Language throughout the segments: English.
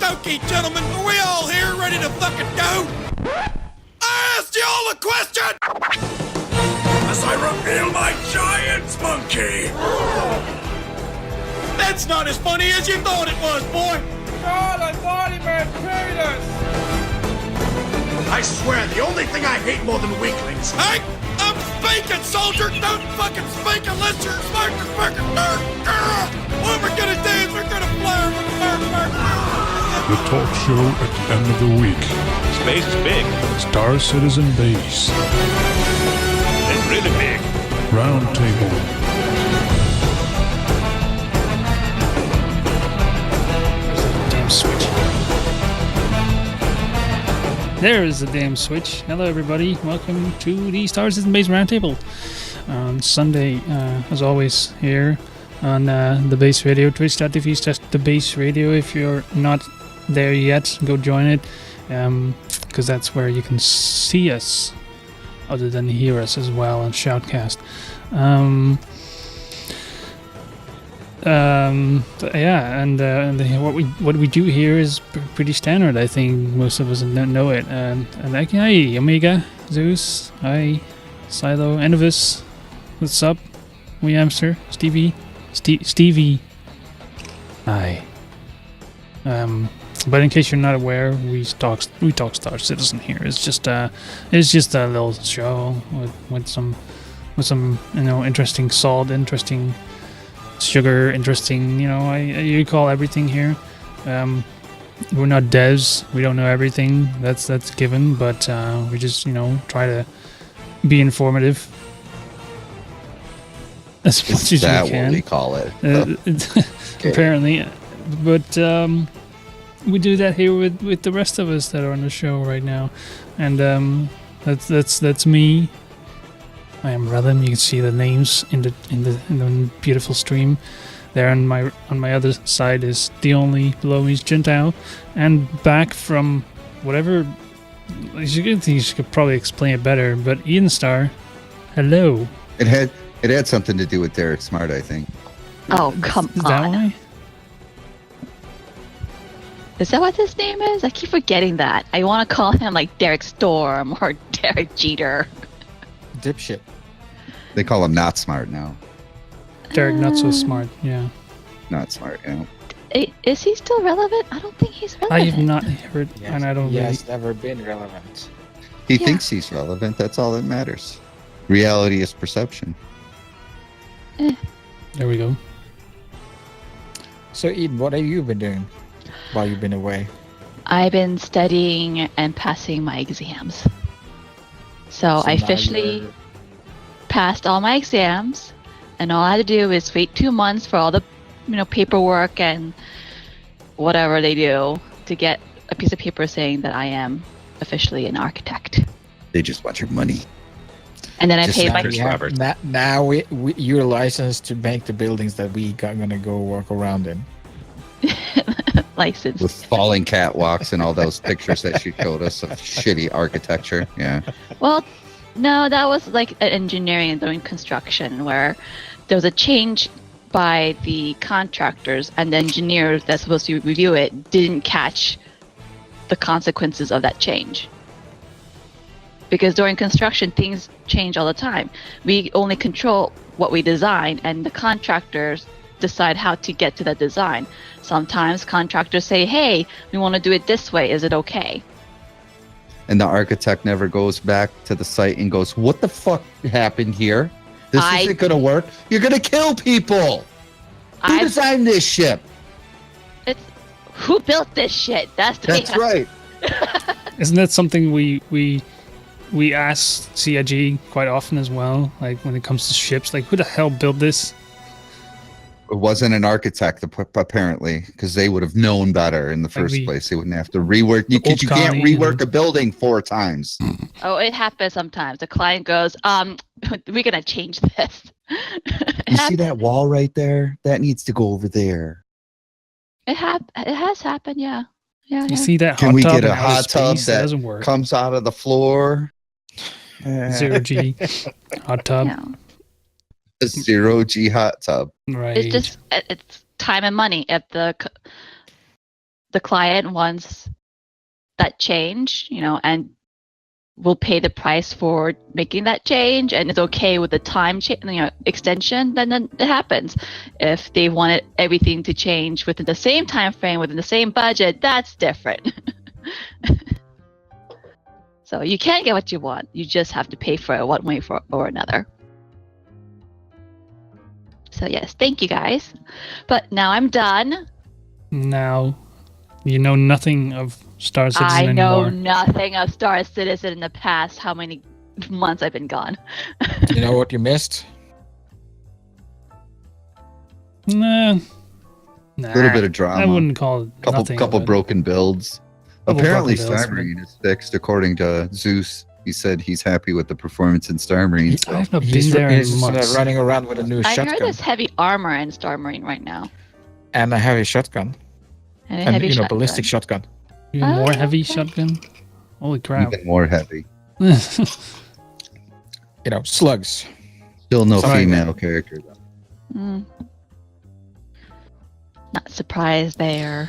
Okay, gentlemen, are we all here ready to fucking go? I asked y'all a question! As I reveal my giant monkey! That's not as funny as you thought it was, boy! God, I thought he meant penis! I swear, the only thing I hate more than weaklings. Hey! I'm spanking, soldier! Don't fucking spank unless you're spanking, fucking dirt! What we're gonna do is we're gonna fly The talk show at the end of the week. Space is big. Star Citizen Base. It's really big. Round Table. Damn switch. There is the damn switch. Hello everybody, welcome to the Star Citizen Base Roundtable. On Sunday, as always, here on the Base Radio, twitch.tv/TheBase Radio. If you're not there yet, go join it, because that's where you can see us, other than hear us as well on Shoutcast. What we do here is pretty standard. I think most of us don't know it. And like, hi, Omega, Zeus, hi, Silo, Enovis, what's up? We Hamster, Stevie, hi. But in case you're not aware, we talk Star Citizen here. It's just a little show with some interesting salt, interesting sugar, interesting, you call everything here. We're not devs, we don't know everything, that's given, but we just try to be informative as much as we can. Is that what we call it? Apparently, but we do that here with the rest of us that are on the show right now, and that's me. I am Rellim. You can see the names in the beautiful stream. There on my other side is the only below me is Gentile, and back from whatever. You could probably explain it better, but Ian Star, hello. It had something to do with Derek Smart, I think. Oh, come on. Is that why? Is that what his name is? I keep forgetting that. I want to call him like Derek Storm or Derek Jeter. Dipshit. They call him Not Smart now. Derek Not So Smart, yeah. Not Smart, yeah. Is he still relevant? I don't think he's relevant. I have not heard, yes, and I don't he really... has never been relevant. He thinks he's relevant, that's all that matters. Reality is perception. There we go. So, Eden, what have you been doing while you've been away? I've been studying and passing my exams. So I officially passed all my exams, and all I had to do is wait 2 months for all the, paperwork and whatever they do to get a piece of paper saying that I am officially an architect. They just want your money. And then I paid my. Now you're licensed to make the buildings that we are gonna go walk around in. Licensed. With falling catwalks and all those pictures that she showed us of shitty architecture. Yeah. Well, no, that was like an engineering and doing construction where there was a change by the contractors, and the engineers that's supposed to review it didn't catch the consequences of that change. Because during construction, things change all the time. We only control what we design, and the contractors decide how to get to that design. Sometimes contractors say, hey, we want to do it this way. Is it okay? And the architect never goes back to the site and goes, what the fuck happened here? This isn't going to work. You're going to kill people. Who designed this ship? Who built this shit? That's right. Isn't that something we ask CIG quite often as well? Like when it comes to ships, like who the hell built this? It wasn't an architect, apparently, because they would have known better in the first place. They wouldn't have to rework. You can't rework a building 4 times. Oh, it happens sometimes. The client goes, we're going to change this. You see that wall right there? That needs to go over there. It has happened, yeah. You see that Can hot we tub get a hot tub that comes out of the floor? 0G hot tub. Yeah. A 0G hot tub. Right. It's time and money. If the the client wants that change, and will pay the price for making that change, and is okay with the time extension, then it happens. If they wanted everything to change within the same time frame, within the same budget, that's different. So you can't get what you want. You just have to pay for it one way or another. So yes, thank you guys. But now I'm done. Now, you know nothing of Star Citizen I know anymore. nothing of Star Citizen in the past. How many months I've been gone? You know what you missed? Nah. A little bit of drama. I wouldn't call it nothing. Couple but- broken builds. Couple Apparently, broken builds, Star Marine is fixed, according to Zeus. He said he's happy with the performance in Star Marine. So. I've not been He's, there in he's months. running around with a new I heard shotgun there's heavy armor in Star Marine right now. and a heavy shotgun, And a and heavy shotgun. ballistic shotgun. Even more Oh, heavy okay. shotgun? Holy crap. Even more heavy. Slugs. Still no Sorry. female character, though. Not surprised there.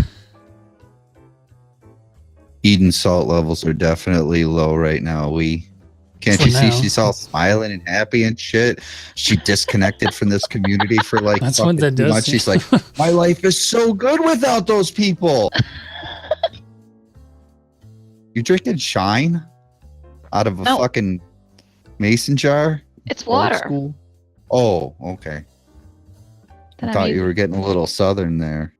Eden's salt levels are definitely low right now. Can't For you see now. she's all smiling and happy and shit? She disconnected from this community for like That's what that 2 does. months. She's like, my life is so good without those people. You drinking Shine out of a No. fucking mason jar? It's Old water. school? Oh, okay. Then I I'm thought you using- were getting a little southern there.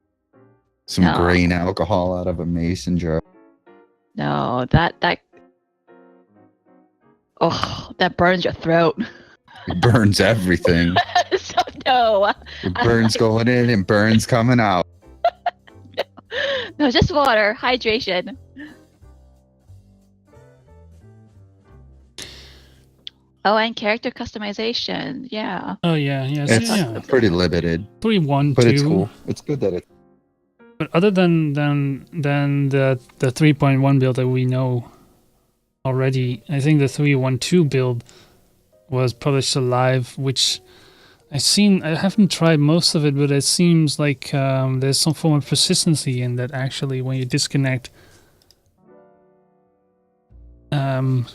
Some No. grain alcohol out of a mason jar. No, that. Oh, that burns your throat. It burns everything. So no, It burns going in and burns coming out. no, just water, hydration. Oh, and character customization. Yeah. Oh, yeah. It's Yeah. pretty limited, 3.1, but 2. it's cool. It's good that it's But other than the 3.1 build that we know already, I think the 3.1.2 build was published alive, which I haven't tried most of it, but it seems like there's some form of persistency in that. Actually, when you disconnect, I'm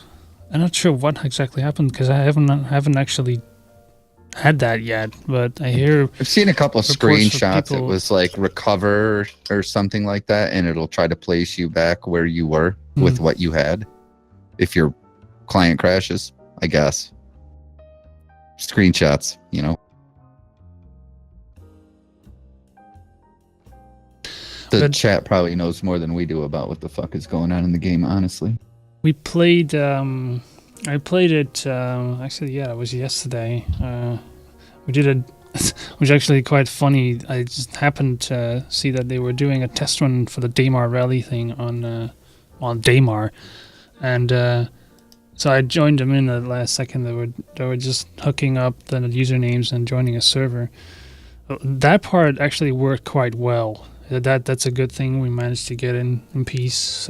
not sure what exactly happened because I haven't actually had that yet, but I hear I've seen a couple of reports from screenshots. It people- was like recover or something like that, and it'll try to place you back where you were with what you had. If your client crashes, I guess. Screenshots, The But- chat probably knows more than we do about what the fuck is going on in the game, honestly. we played. I played it. Actually, yeah, it was yesterday. We did it, which is actually quite funny. I just happened to see that they were doing a test run for the Daymar rally thing on Daymar, and so I joined them in at the last second. They were just hooking up the usernames and joining a server. That part actually worked quite well. That's a good thing. We managed to get in peace.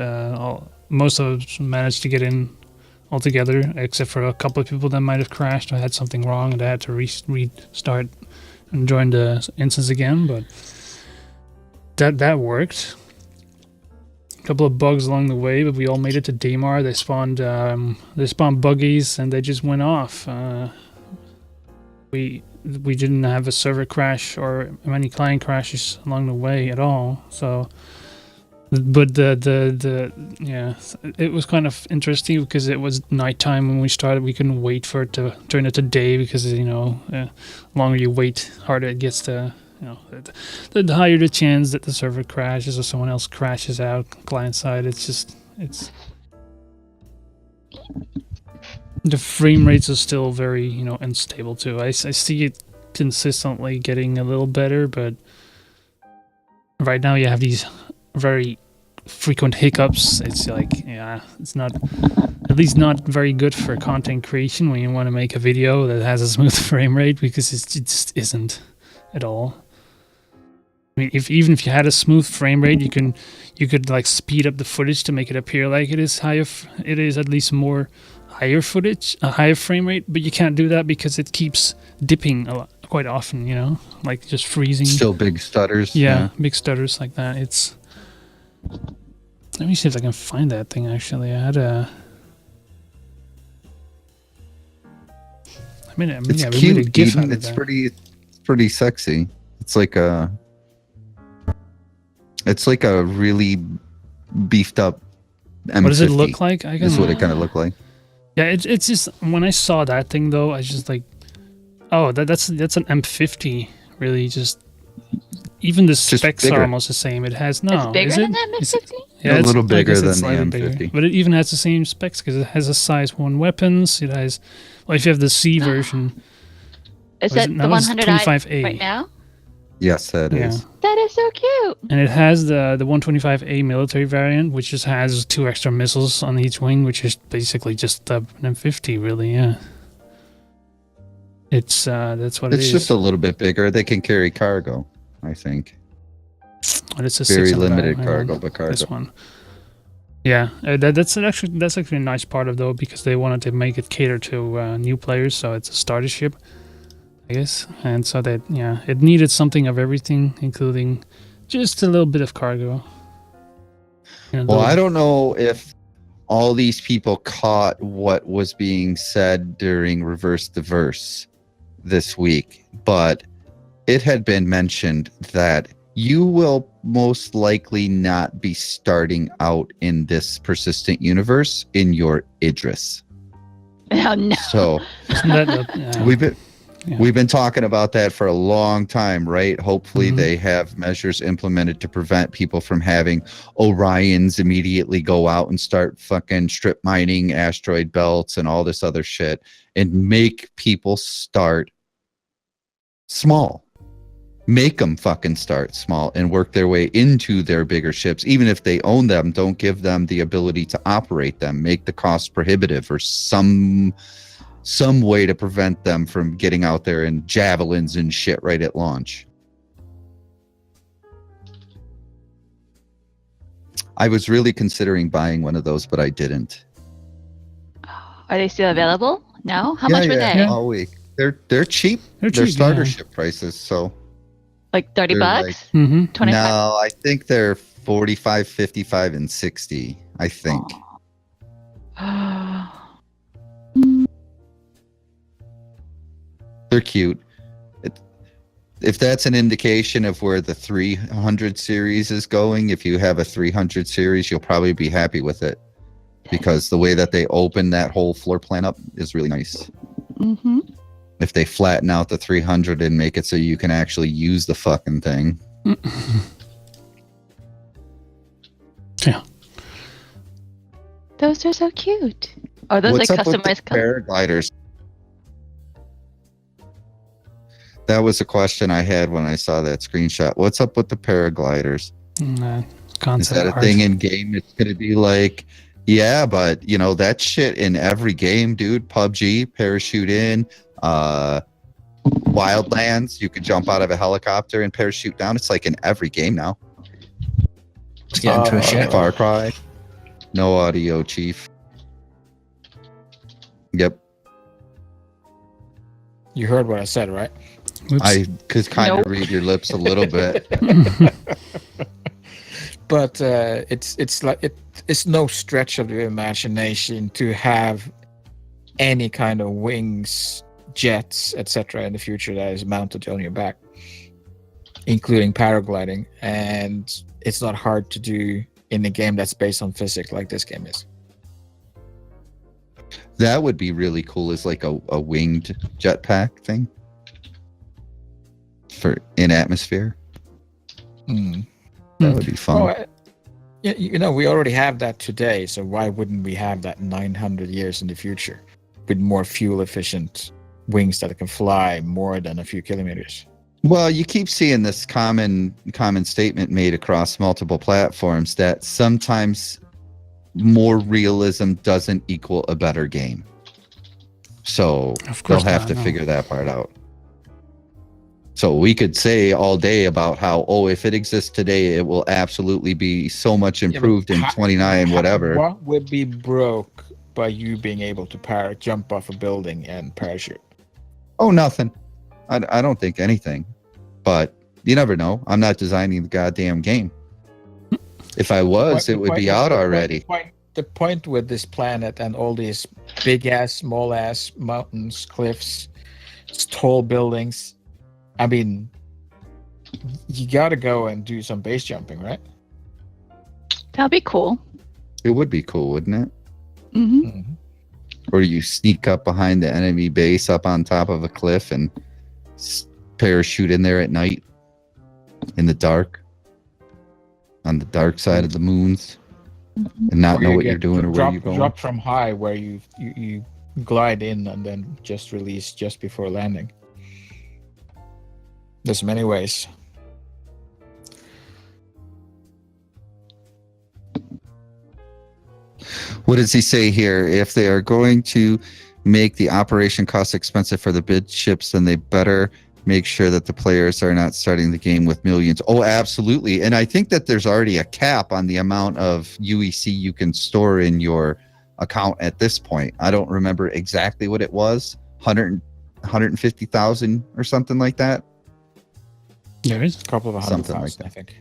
Most of us managed to get in altogether, except for a couple of people that might have crashed or had something wrong and they had to restart and join the instance again. But that worked. A couple of bugs along the way, but we all made it to Daymar. They spawned buggies and they just went off. We didn't have a server crash or many client crashes along the way at all. So, but it was kind of interesting because it was nighttime when we started. We couldn't wait for it to turn it to day because the longer you wait, harder it gets to. The higher the chance that the server crashes or someone else crashes out client side. It's the frame rates are still very unstable too. I see it consistently getting a little better, but right now you have these very frequent hiccups. It's like it's not, at least not very good for content creation when you want to make a video that has a smooth frame rate, because it just isn't at all. I mean, even if you had a smooth frame rate, you could like speed up the footage to make it appear like it is higher. It is at least more higher footage, a higher frame rate, but you can't do that because it keeps dipping quite often. Like just freezing. Still big stutters. Yeah, big stutters like that. Let me see if I can find that thing. Actually, I had a. I mean, It's yeah, we cute. made a GIF Eden. out of It's that. pretty sexy. It's like a really beefed up M50. What does it look like? I Is can. what it kind of looked like. Yeah, it's just when I saw that thing though, I was just like, oh, that's an M50. Really, just even the Just specs bigger. are almost the same. It has no. It's bigger is than it? that Is it- M50? Yeah, A it's, little I bigger guess than it's the slightly M50. bigger, but it even has the same specs because it has a size 1 weapons. It has, well, if you have the C version, Is What is that it? the Now it's 100i 25A. right now? Yes, that yeah, is. That is so cute. and it has the 125A military variant, which just has 2 extra missiles on each wing, which is basically just an M50, really. Yeah, it's that's what It's it is. just a little bit bigger. They can carry cargo, I think. But it's a Very 600. limited Hang cargo, on, but cargo. This one. Yeah, that's actually a nice part of though, because they wanted to make it cater to new players, so it's a starter ship, I guess, and so that it needed something of everything, including just a little bit of cargo. Well, I don't know if all these people caught what was being said during Reverse the Verse this week, but it had been mentioned that you will most likely not be starting out in this persistent universe in your Idris. Oh no. So we've been talking about that for a long time, right? Hopefully they have measures implemented to prevent people from having Orions immediately go out and start fucking strip mining asteroid belts and all this other shit, and make people start small. Make them fucking start small and work their way into their bigger ships. Even if they own them, don't give them the ability to operate them. Make the cost prohibitive, or some way to prevent them from getting out there and javelins and shit right at launch. I was really considering buying one of those, but I didn't. Are they still available? No? How much were they? Yeah, all week. They're cheap. They're starter ship prices, so like 30 they're bucks? like- 25? No, I think they're 45, 55, and 60, I think. They're cute. If that's an indication of where the 300 series is going, if you have a 300 series, you'll probably be happy with it, because the way that they open that whole floor plan up is really nice. Mm-hmm. If they flatten out the 300 and make it so you can actually use the fucking thing. Yeah. Those are so cute. Are those What's like up with the customized? paragliders? That was a question I had when I saw that screenshot. What's up with the paragliders? Is Concept that a art. thing in game? It's going to be like, yeah, but you know, that shit in every game, dude. PUBG, parachute in, Wildlands, you could jump out of a helicopter and parachute down. It's like in every game now. Get into a ship. Far Cry. No audio, Chief. Yep. You heard what I said, right? Oops. I could kind of Nope. read your lips a little bit. But it's no stretch of the imagination to have any kind of wings, jets, etc. in the future that is mounted on your back, including paragliding, and it's not hard to do in a game that's based on physics like this game is. That would be really cool, is like a winged jetpack thing for in atmosphere. That would be fun. Well, you know, we already have that today, so why wouldn't we have that 900 years in the future with more fuel efficient wings that can fly more than a few kilometers? Well, you keep seeing this common statement made across multiple platforms that sometimes more realism doesn't equal a better game. So Of course they'll have not, to no. figure that part out. So we could say all day about how, if it exists today, it will absolutely be so much improved in 29, whatever. What would be broke by you being able to jump off a building and parachute? Oh, nothing. I don't think anything. But you never know. I'm not designing the goddamn game. If I was, it would be out already. The point with this planet and all these big ass, small ass mountains, cliffs, tall buildings. I mean, you gotta go and do some base jumping, right? That'd be cool. It would be cool, wouldn't it? Mm-hmm. Or you sneak up behind the enemy base up on top of a cliff and parachute in there at night in the dark, on the dark side of the moons, and not know what you're doing or where you're going. Drop from high where you glide in and then just release just before landing. There's many ways. What does he say here? If they are going to make the operation cost expensive for the bid ships, then they better make sure that the players are not starting the game with millions. Oh, absolutely. And I think that there's already a cap on the amount of UEC you can store in your account at this point. I don't remember exactly what it was. 150,000 or something like that. There is a couple of 100,000, like I think.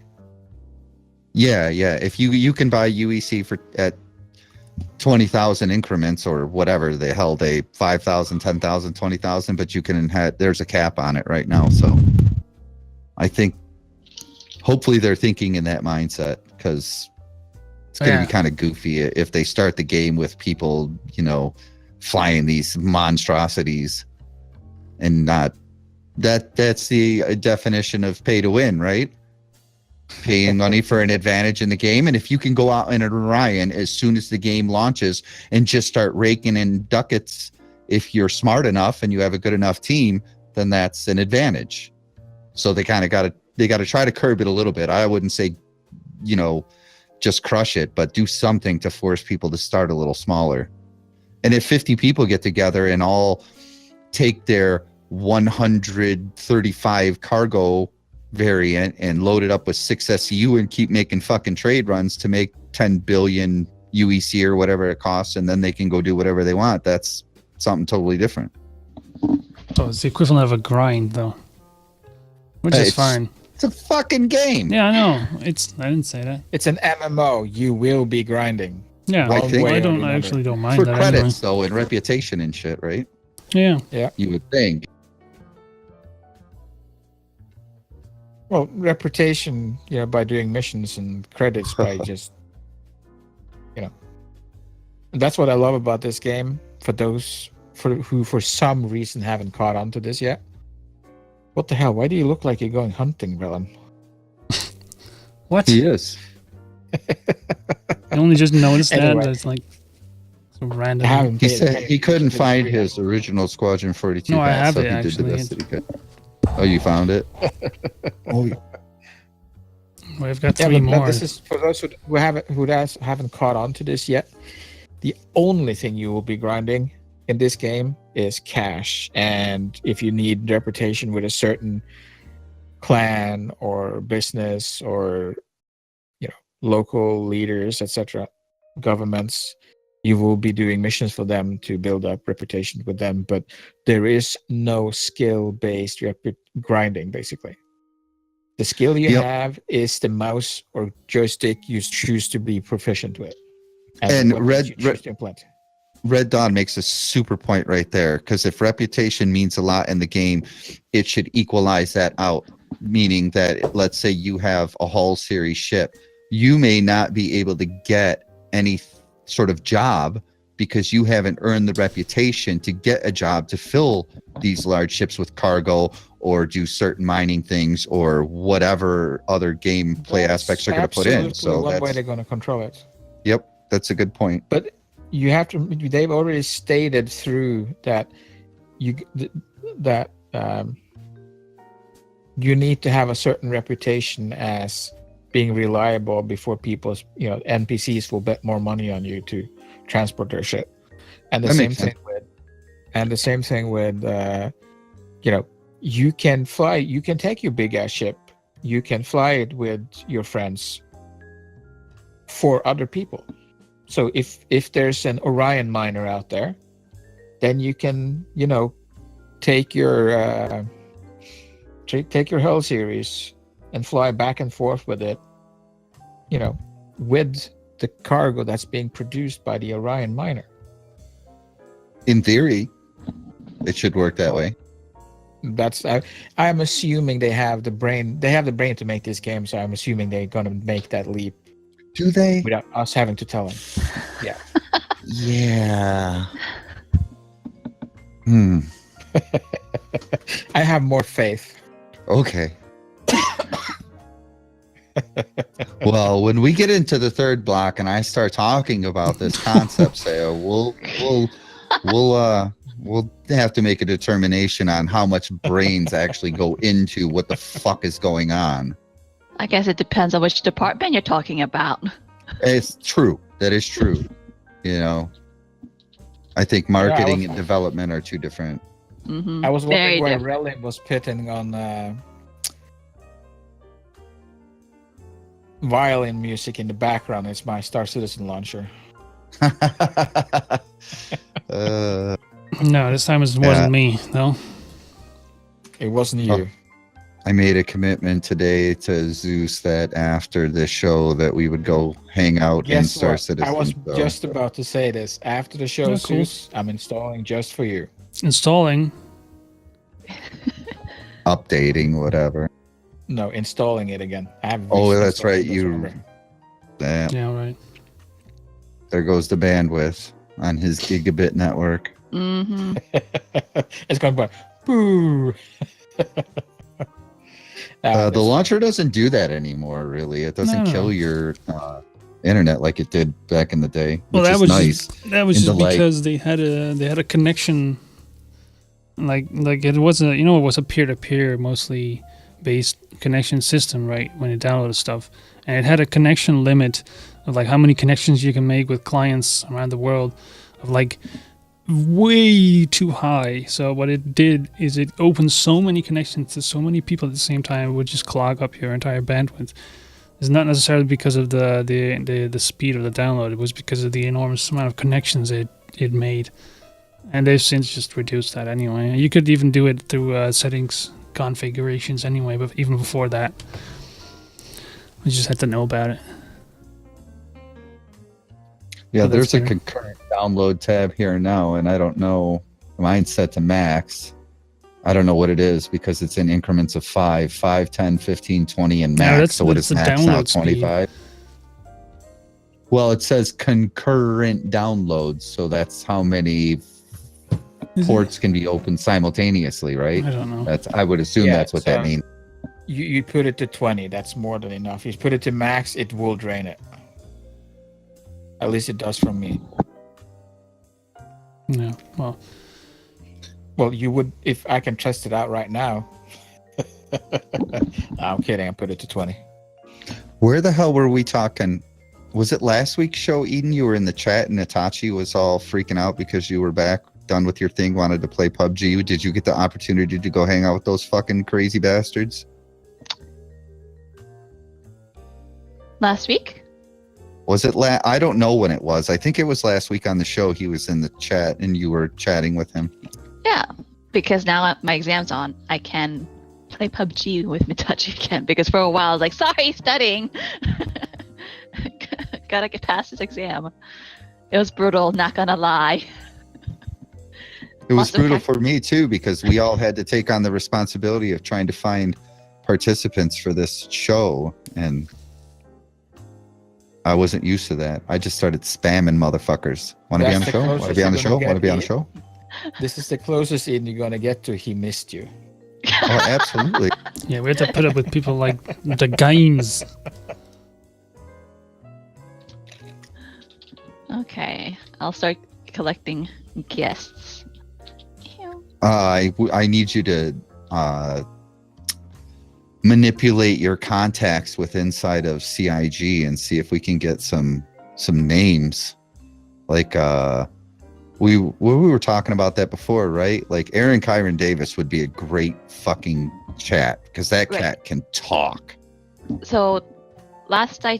Yeah. If you can buy UEC at 20,000 increments or whatever the hell, they 5,000, 10,000, 20,000, but you can there's a cap on it right now. So I think hopefully they're thinking in that mindset, because it's going to be kind of goofy if they start the game with people, flying these monstrosities and not that's the definition of pay to win, right? Paying money for an advantage in the game. And if you can go out in an Orion as soon as the game launches and just start raking in ducats, if you're smart enough and you have a good enough team, then that's an advantage. So they kind of got to try to curb it a little bit. I wouldn't say, just crush it, but do something to force people to start a little smaller. And if 50 people get together and all take their 135 cargo variant and load it up with 6 SCU and keep making fucking trade runs to make 10 billion UEC or whatever it costs, and then they can go do whatever they want. That's something totally different. So it's the equivalent of a grind, though, which is fine. It's a fucking game. Yeah, I know. I didn't say that. It's an MMO. You will be grinding. Yeah, I actually don't mind for that credits though, and reputation and shit, right? Yeah. You would think. Well, reputation, by doing missions, and credits by just, That's what I love about this game. For those who for some reason haven't caught on to this yet. What the hell? Why do you look like you're going hunting, Rellim? What? He is. I only just noticed that. It's like so random. He said he couldn't find his original Squadron 42. No, I have so it, he actually. did the best that he could. Oh, you found it? Oh, yeah. We've got 3 more. But this is for those who haven't caught on to this yet. The only thing you will be grinding in this game is cash, and if you need reputation with a certain clan or business or local leaders, etc., governments, you will be doing missions for them to build up reputation with them. But there is no skill-based grinding, basically. The skill you have is the mouse or joystick you choose to be proficient with. And Red Dawn makes a super point right there, because if reputation means a lot in the game, it should equalize that out, meaning that let's say you have a Hull series ship, you may not be able to get any sort of job because you haven't earned the reputation to get a job to fill these large ships with cargo or do certain mining things or whatever other gameplay aspects they're going to put in. So one way they're going to control it. Yep, that's a good point. But you have to. They've already stated through that you need to have a certain reputation as being reliable before people's NPCs will bet more money on you to transport their ship. And the same thing with you can fly, you can take your big ass ship, you can fly it with your friends for other people. So if there's an Orion miner out there, then you can take your Hull series and fly back and forth with it, with the cargo that's being produced by the Orion miner. In theory, it should work that way. That's I'm assuming they have the brain. They have the brain to make this game, so I'm assuming they're gonna make that leap. Do they? Without us having to tell them. Yeah. Yeah. I have more faith. Okay. Well, when we get into the third block and I start talking about this concept sale, we'll have to make a determination on how much brains actually go into what the fuck is going on. I guess it depends on which department you're talking about. It's true. That is true. You know, I think marketing and development are two different. Mm-hmm. I was wondering where Rellim was pitting on violin music in the background. It's my Star Citizen launcher. No, this time it wasn't me, though. It wasn't you. I made a commitment today to Zeus that after the show that we would go hang out in Star Citizen. I was just about to say this. After the show, Zeus, I'm installing just for you. Installing? Updating, whatever. No, installing it again. That's right. Yeah, right. There goes the bandwidth on his gigabit network. Mm-hmm. It's going to go, boo. The launcher doesn't do that anymore, really. It doesn't kill your internet like it did back in the day. Well, that was nice. That was just because they had a connection. Like it was it was a peer-to-peer mostly based connection system, right? When you downloaded stuff, and it had a connection limit of like how many connections you can make with clients around the world, of like way too high. So what it did is it opened so many connections to so many people at the same time, it would just clog up your entire bandwidth. It's not necessarily because of the speed of the download. It was because of the enormous amount of connections it made. And they've since just reduced that anyway. You could even do it through settings configurations anyway, but even before that, we just had to know about it. Yeah, there's a concurrent download tab here now, and I don't know. Mine's set to max. I don't know what it is because it's in increments of 5, 10, 15, 20, and max. So what is max now? 25? Well, it says concurrent downloads, so that's how many ports can be opened simultaneously, right? I don't know. I would assume that's what that means. You put it to 20, that's more than enough. You put it to max, it will drain it. At least it does from me. Yeah, well, you would if I can test it out right now. I'm kidding. I put it to 20. Where the hell were we talking? Was it last week's show, Eden? You were in the chat and Itachi was all freaking out because you were back, done with your thing, wanted to play PUBG. Did you get the opportunity to go hang out with those fucking crazy bastards? Last week? Was it I don't know when it was. I think it was last week on the show. He was in the chat and you were chatting with him. Yeah, because now my exam's on. I can play PUBG with Mitachi again. Because for a while I was like, sorry, studying. Gotta get past this exam. It was brutal, not gonna lie. It was brutal for me too, because we all had to take on the responsibility of trying to find participants for this show, and I wasn't used to that. I just started spamming motherfuckers. Want to be on the show? Want to be on the show? Want to be on the show? This is the closest in you're gonna get to he missed you. Oh, absolutely. Yeah, we had to put up with people like the games. Okay, I'll start collecting guests. I need you to manipulate your contacts with inside of CIG and see if we can get some names. Like we were talking about that before, right? Like Aaron Kyron Davis would be a great fucking chat because that cat can talk. So last I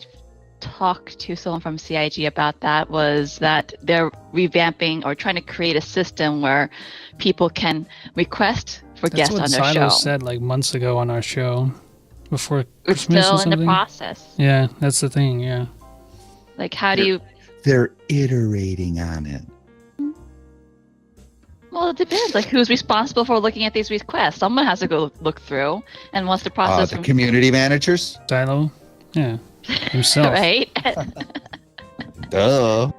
talked to someone from CIG about that was that they're revamping or trying to create a system where people can request for guests on their show. That's what Silo said like months ago on our show before it's Christmas still or something. In the process. Yeah, that's the thing. Yeah. Like, how do you? They're iterating on it. Well, it depends. Like, who's responsible for looking at these requests? Someone has to go look through, and once the process The community managers? Silo? Yeah. Himself. right? Duh.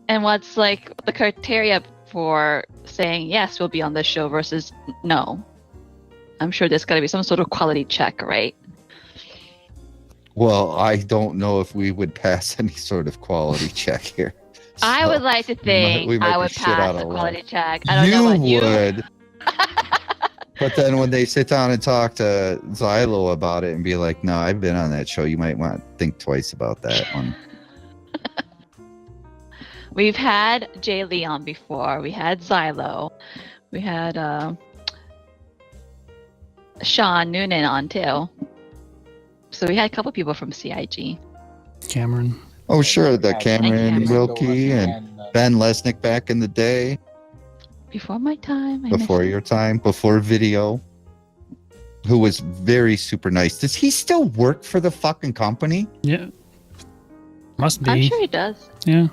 And what's like the criteria for saying yes, we'll be on this show versus no? I'm sure there's got to be some sort of quality check, right? Well, I don't know if we would pass any sort of quality check here. I would like to think we might I be would shit pass out a of quality luck. check. I don't know about you. Would. But then when they sit down and talk to Xylo about it and be like, no, I've been on that show, you might want to think twice about that one. We've had Jay Lee on before. We had Xylo. We had Sean Noonan on too. So we had a couple people from CIG. Cameron. Oh, sure. The Yeah, Cameron Cameron. Wilkie and Ben Lesnick back in the day, Before my time. before your time, before video, who was very super nice. Does he still work for the fucking company? Yeah. Must be. I'm sure he does. Yeah.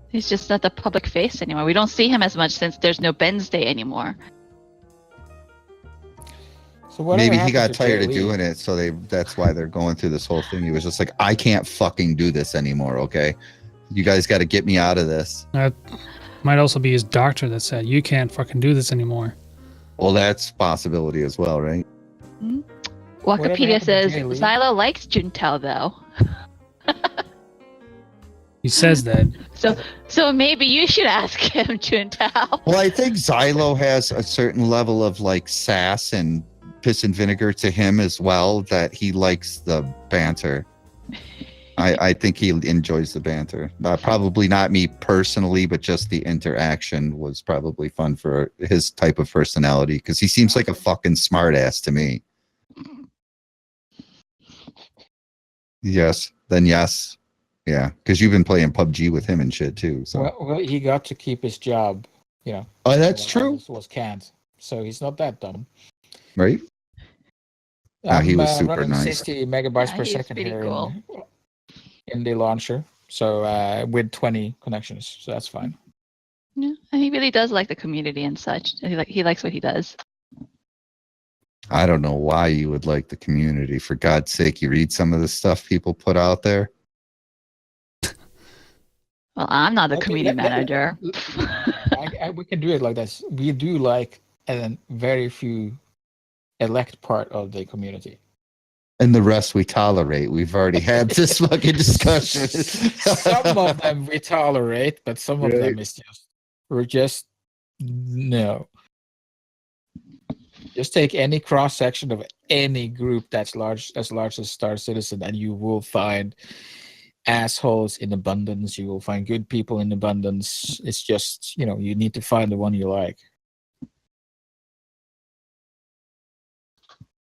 He's just not the public face anymore. We don't see him as much since there's no Ben's Day anymore. So whatever Maybe he got happened to tired Jay of Lee? doing it, so that's why they're going through this whole thing. He was just like, I can't fucking do this anymore, okay? You guys got to get me out of this. That might also be his doctor that said, you can't fucking do this anymore. Well, that's a possibility as well, right? Wikipedia happened to says Jay Lee? Xylo likes Juntel though. He says that. So maybe you should ask him, Juntel. Well, I think Xylo has a certain level of like sass and piss and vinegar to him as well, that he likes the banter. I think he enjoys the banter. Probably not me personally, but just the interaction was probably fun for his type of personality, because he seems like a fucking smartass to me. Yes. Then yes. Yeah, because you've been playing PUBG with him and shit too. So. Well, he got to keep his job, you know. Oh, that's while true. others was canned, so he's not that dumb. Right? He was super running nice. 60 megabytes per He's second pretty here cool. in the launcher, so with 20 connections, so that's fine. Yeah, and he really does like the community and such. He likes what he does. I don't know why you would like the community. For God's sake, you read some of the stuff people put out there. Well, I'm not the Okay, community manager. We can do it like this. We do like a very few elect part of the community. And the rest we tolerate. We've already had this fucking discussion. Some of them we tolerate, but some of them is just no. Just take any cross section of any group that's as large as Star Citizen, and you will find assholes in abundance. You will find good people in abundance. It's just, you need to find the one you like.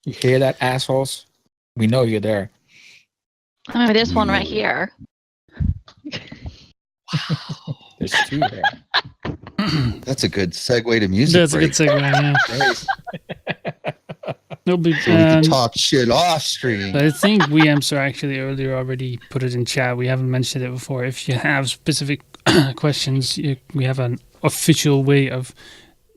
You hear that, assholes? We know you're there. I mean, there's one right here. There's two there. That's a good segue to music. That's a good segue, yeah. It'll be, So we can talk shit off stream. I think WeAmps are actually earlier already put it in chat. We haven't mentioned it before. If you have specific questions, we have an official way of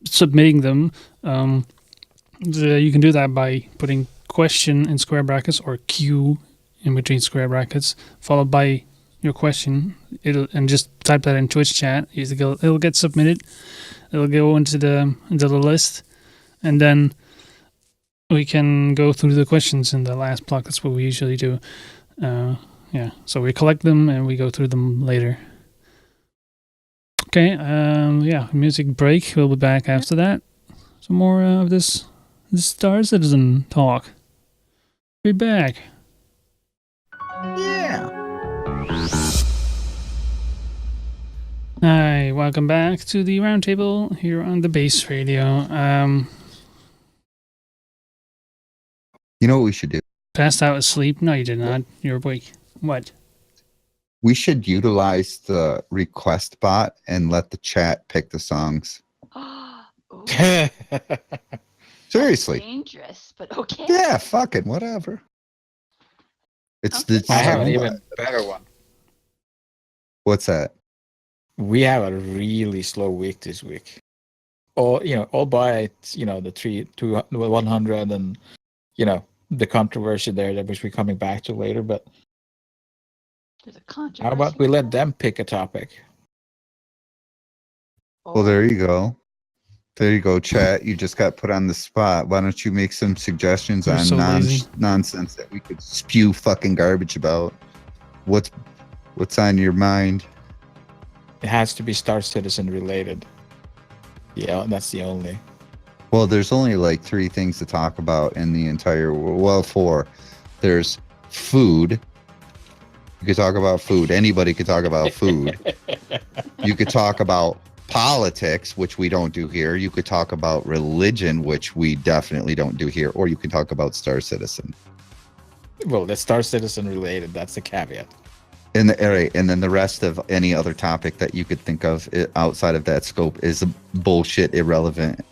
submitting them. You can do that by putting question in square brackets or Q in between square brackets, followed by your question. And just type that in Twitch chat. It'll get submitted. It'll go into the list, and then we can go through the questions in the last block. That's what we usually do. So we collect them and we go through them later. Okay, music break. We'll be back after that. Some more of this Star Citizen talk. Be back. Yeah. Hi, welcome back to the Round Table here on the Base Radio. You know what we should do? Passed out asleep? No, you did not. You're awake. What? We should utilize the request bot and let the chat pick the songs. Ooh, Seriously. dangerous, but okay. Yeah, fucking whatever. It's Okay. the. I have an Okay. even better one. What's that? We have a really slow week this week. All by the 100 and the controversy there that which we're coming back to later. But There's a controversy. how about we let them pick a topic? Well, there you go. There you go, chat. You just got put on the spot. Why don't you make some suggestions You're on so lazy. nonsense that we could spew fucking garbage about? What's on your mind? It has to be Star Citizen related. Yeah, that's the only. Well, there's only like 3 things to talk about in the entire world. Well, 4. There's food. You could talk about food. Anybody could talk about food. You could talk about politics, which we don't do here. You could talk about religion, which we definitely don't do here. Or you could talk about Star Citizen. Well, that's Star Citizen related. That's the caveat. And then the rest of any other topic that you could think of outside of that scope is bullshit, irrelevant.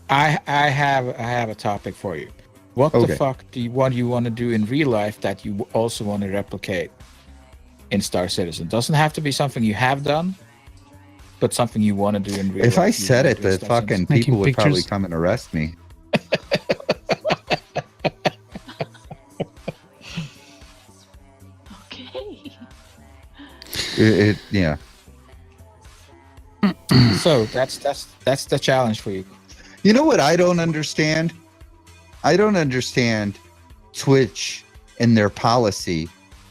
I have a topic for you. What the fuck do you want to do in real life that you also want to replicate in Star Citizen? Doesn't have to be something you have done, but something you want to do in real life. If I said it, the fucking Making people would probably pictures. come and arrest me. Okay. Yeah. So that's the challenge for you. You know what I don't understand? I don't understand Twitch and their policy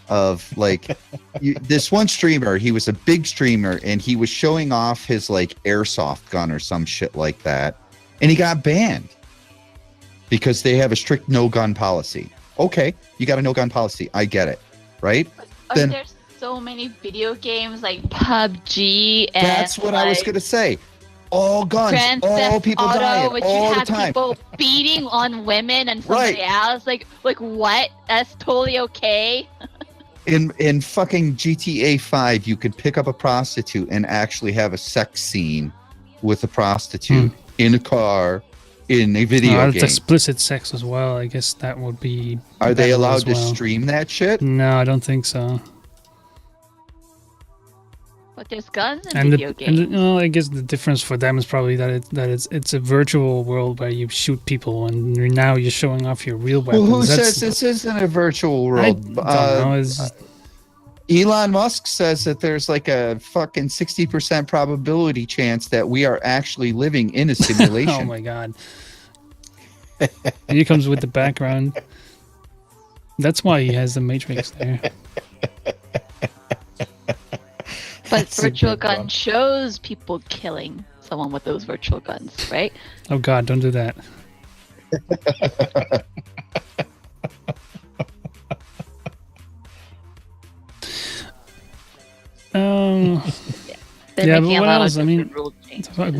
of like this one streamer. He was a big streamer and he was showing off his like airsoft gun or some shit like that, and he got banned because they have a strict no gun policy. Okay, you got a no gun policy. I get it, right? Are there so many video games like PUBG and That's what I was gonna say. All guns, Grand all Theft people Auto, dying which all you the have time. people beating on women and somebody Right. else. Like what? That's totally okay. In fucking GTA 5, you could pick up a prostitute and actually have a sex scene with a prostitute in a car in a video It's game. explicit sex as well. I guess that would be. Are they better allowed as to well. stream that shit? No, I don't think so. But there's guns in And video games. well, I guess the difference for them is probably that it's a virtual world where you shoot people, and now you're showing off your real Well, weapons. who says this isn't a virtual I world? don't know. It's, Elon Musk says that there's like a fucking 60% probability chance that we are actually living in a simulation. oh my god! He comes with the background. That's why he has the Matrix there. But a virtual good gun one. shows people killing someone with those virtual guns, right? Oh god! Don't do that. They're Yeah, making but a what lot else? of I mean, different rule changes. fuck,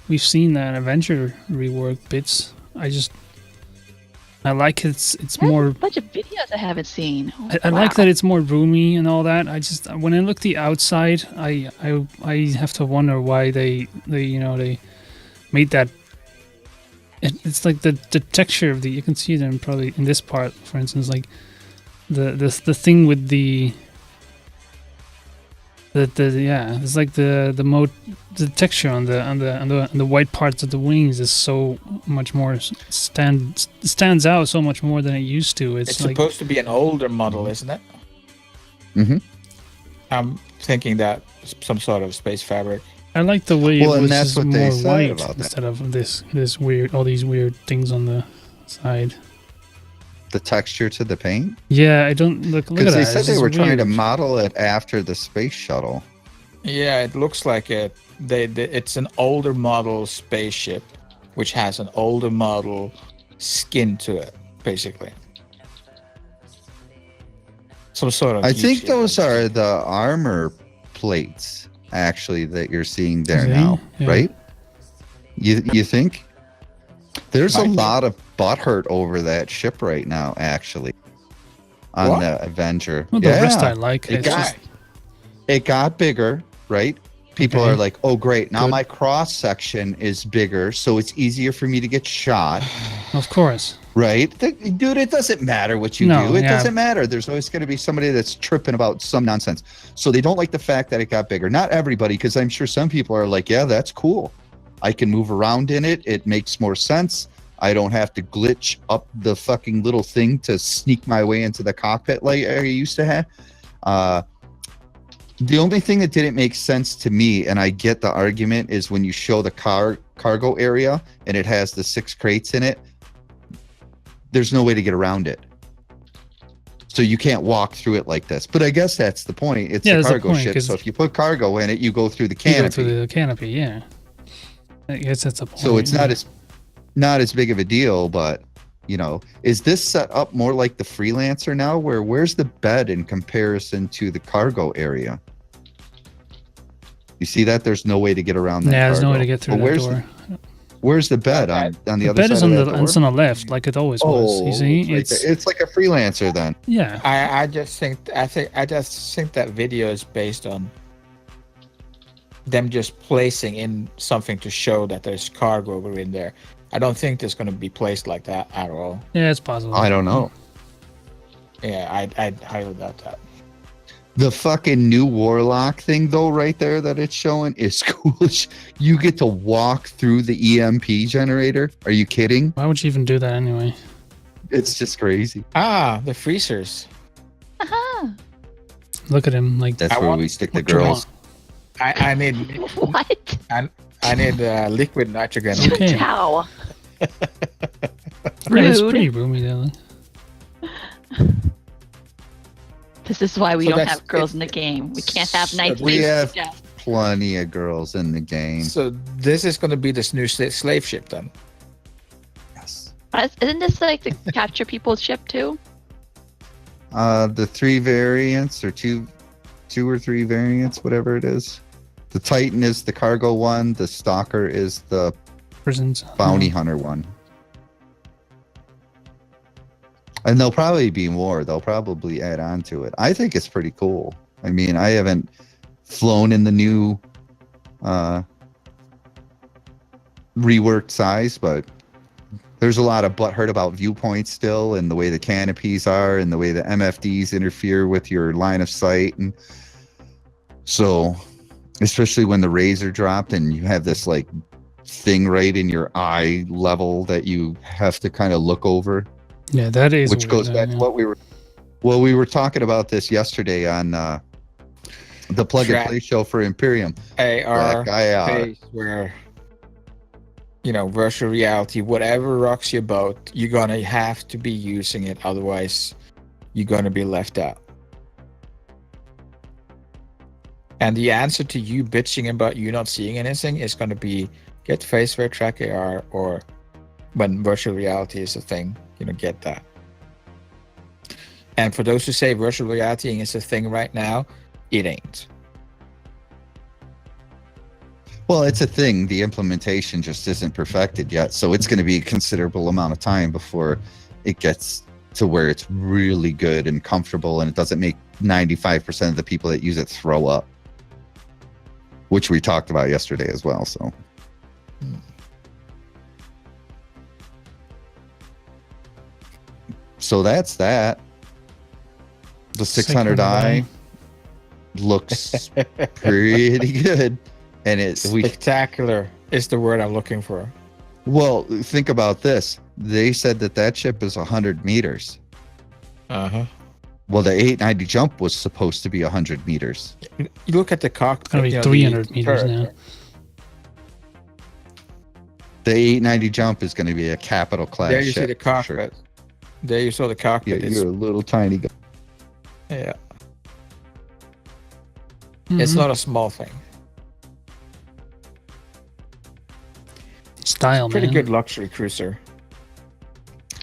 we've seen that Avenger rework bits. I like it's There's more. a bunch of videos I haven't seen. Oh, I like wow. that it's more roomy and all that. I just when I look the outside, I have to wonder why they made that. It's like the texture of the, you can see them probably in this part, for instance, like the thing with the it's like the texture on the white parts of the wings is so much more stands out so much more than it used to. It's like, supposed to be an older model, isn't it? Mm-hmm. I'm thinking that some sort of space fabric. I like the way Well, it and was that's just what they more said white about that. instead of this weird, all these weird things on the side. The texture to the paint? Yeah, I don't look at Because that. they it's said they just were trying to weird. model it after the space shuttle. Yeah, it looks like it's an older model spaceship, which has an older model skin to it, basically. Some sort of. I geek think shit. those are the armor plates, actually, that you're seeing there See? now, Yeah. right? You think? There's a Might be. lot of butthurt over that ship right now, actually, on What? the Avenger. Well, the rest I like. It It's got, just it got bigger, right? People Okay. are like, oh, great. Now Good. my cross section is bigger, so it's easier for me to get shot. Of course. Right? Dude, it doesn't matter what you No, do. It yeah. doesn't matter. There's always going to be somebody that's tripping about some nonsense. So they don't like the fact that it got bigger. Not everybody, because I'm sure some people are like, yeah, that's cool. I can move around in it. It makes more sense. I don't have to glitch up the fucking little thing to sneak my way into the cockpit like I used to have. The only thing that didn't make sense to me, and I get the argument, is when you show the cargo area and it has the 6 crates in it, there's no way to get around it. So you can't walk through it like this. But I guess that's the point. It's a cargo ship. 'cause So if you put cargo in it, you go through the you go canopy. through the canopy, yeah. I guess that's the point. So it's not as big of a deal, but you know, is this set up more like the Freelancer now, where's the bed in comparison to the cargo area? You see that? There's no way to get around that. Yeah, there's no cargo. way to get through But that door. Where's the bed on the The other bed side is on of the that door? it's on the left, like it always was. You see, it's like a Freelancer then. yeah. I just think that video is based on them just placing in something to show that there's cargo over in there. I don't think it's going to be placed like that at all. Yeah, it's possible. I don't know. Yeah, I'd highly doubt that. The fucking new Warlock thing, though, right there that it's showing is cool. You get to walk through the EMP generator. Are you kidding? Why would you even do that anyway? It's just crazy. Ah, the freezers. Aha. Look at him, like That's I where want- we stick the what you girls. I need What? I need liquid nitrogen. Okay. How? Yeah, it's Rude. pretty roomy there. This is why we So don't that's- have girls in the game. We can't have night We slaves. have plenty of girls in the game. So this is going to be this new slave ship then. Yes. Isn't this like the capture people's ship too? The 3 variants or two or 3 variants, whatever it is. The Titan is the cargo one. The Stalker is the Prisons. bounty hunter one. And there'll probably be more. They'll probably add on to it. I think it's pretty cool. I mean, I haven't flown in the new reworked size, but there's a lot of butthurt about viewpoints still, and the way the canopies are, and the way the MFDs interfere with your line of sight. And so, especially when the razor dropped and you have this like thing right in your eye level that you have to kind of look over. Yeah, that is. Which weird, goes back to what we were talking about this yesterday on the plug and play show for Imperium. AR Black IR. phase where, you know, virtual reality, whatever rocks your boat, you're gonna have to be using it, otherwise you're gonna be left out. And the answer to you bitching about you not seeing anything is gonna be get phaseware track AR, or when virtual reality is a thing, you know, get that. And for those who say virtual reality is a thing right now, it ain't. Well, it's a thing. The implementation just isn't perfected yet. So it's going to be a considerable amount of time before it gets to where it's really good and comfortable and it doesn't make 95% of the people that use it throw up, which we talked about yesterday as well. So. So that's that. The 600i looks pretty good. And Spectacular is the word I'm looking for. Well, think about this. They said that ship is 100 meters. Uh-huh. Well, the 890 jump was supposed to be 100 meters. You look at the cockpit. It's gonna be you know, 300 meters now. The 890 jump is going to be a capital class There you ship. see the cockpit. Sure. There you saw the cockpit. Yeah, you're a little tiny guy. Yeah. Mm-hmm. It's not a small thing. Style, Pretty man. good luxury cruiser.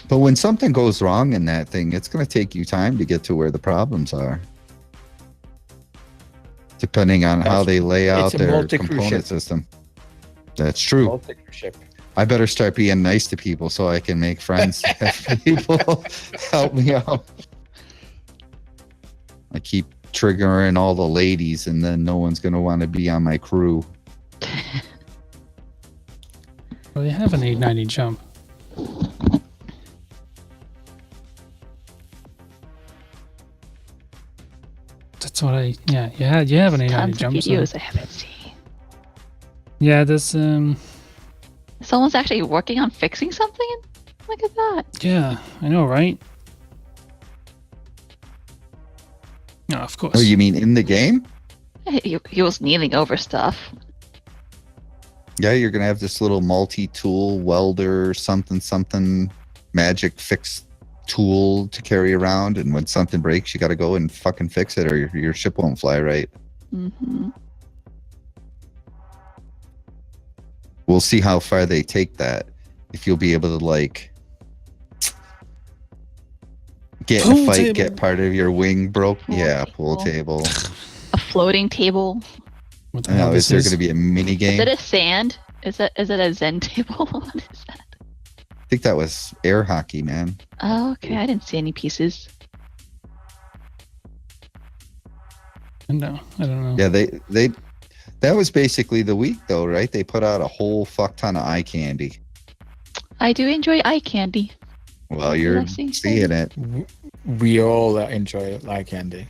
But when something goes wrong in that thing, it's going to take you time to get to where the problems are. Depending on how they lay out It's a their multi-cruise component ship. system. That's true. Multi-cruise ship. I better start being nice to people so I can make friends. People help me out. I keep triggering all the ladies, and then no one's gonna want to be on my crew. Well, they have an 890 jump. That's what I. Yeah, you have an 890 Tons jump. of videos I haven't seen. Yeah, that's Someone's actually working on fixing something. Look at that. Yeah, I know, right? No, of course. Oh, you mean in the game? He was kneeling over stuff. Yeah, you're gonna have this little multi-tool welder something magic fix tool to carry around, and when something breaks, you got to go and fucking fix it, or your ship won't fly right. Mm-hmm. We'll see how far they take that. If you'll be able to like get in a fight, get part of your wing broke. Pool table. A floating table. What the I hell know, is this there going to be a mini game? Is it a sand? Is it a Zen table? What is that? I think that was air hockey, man. Oh, okay. I didn't see any pieces. No, I don't know. Yeah, they that was basically the week though, right? They put out a whole fuck ton of eye candy. I do enjoy eye candy. Well, What you're did I see? seeing it. We all enjoy it like candy.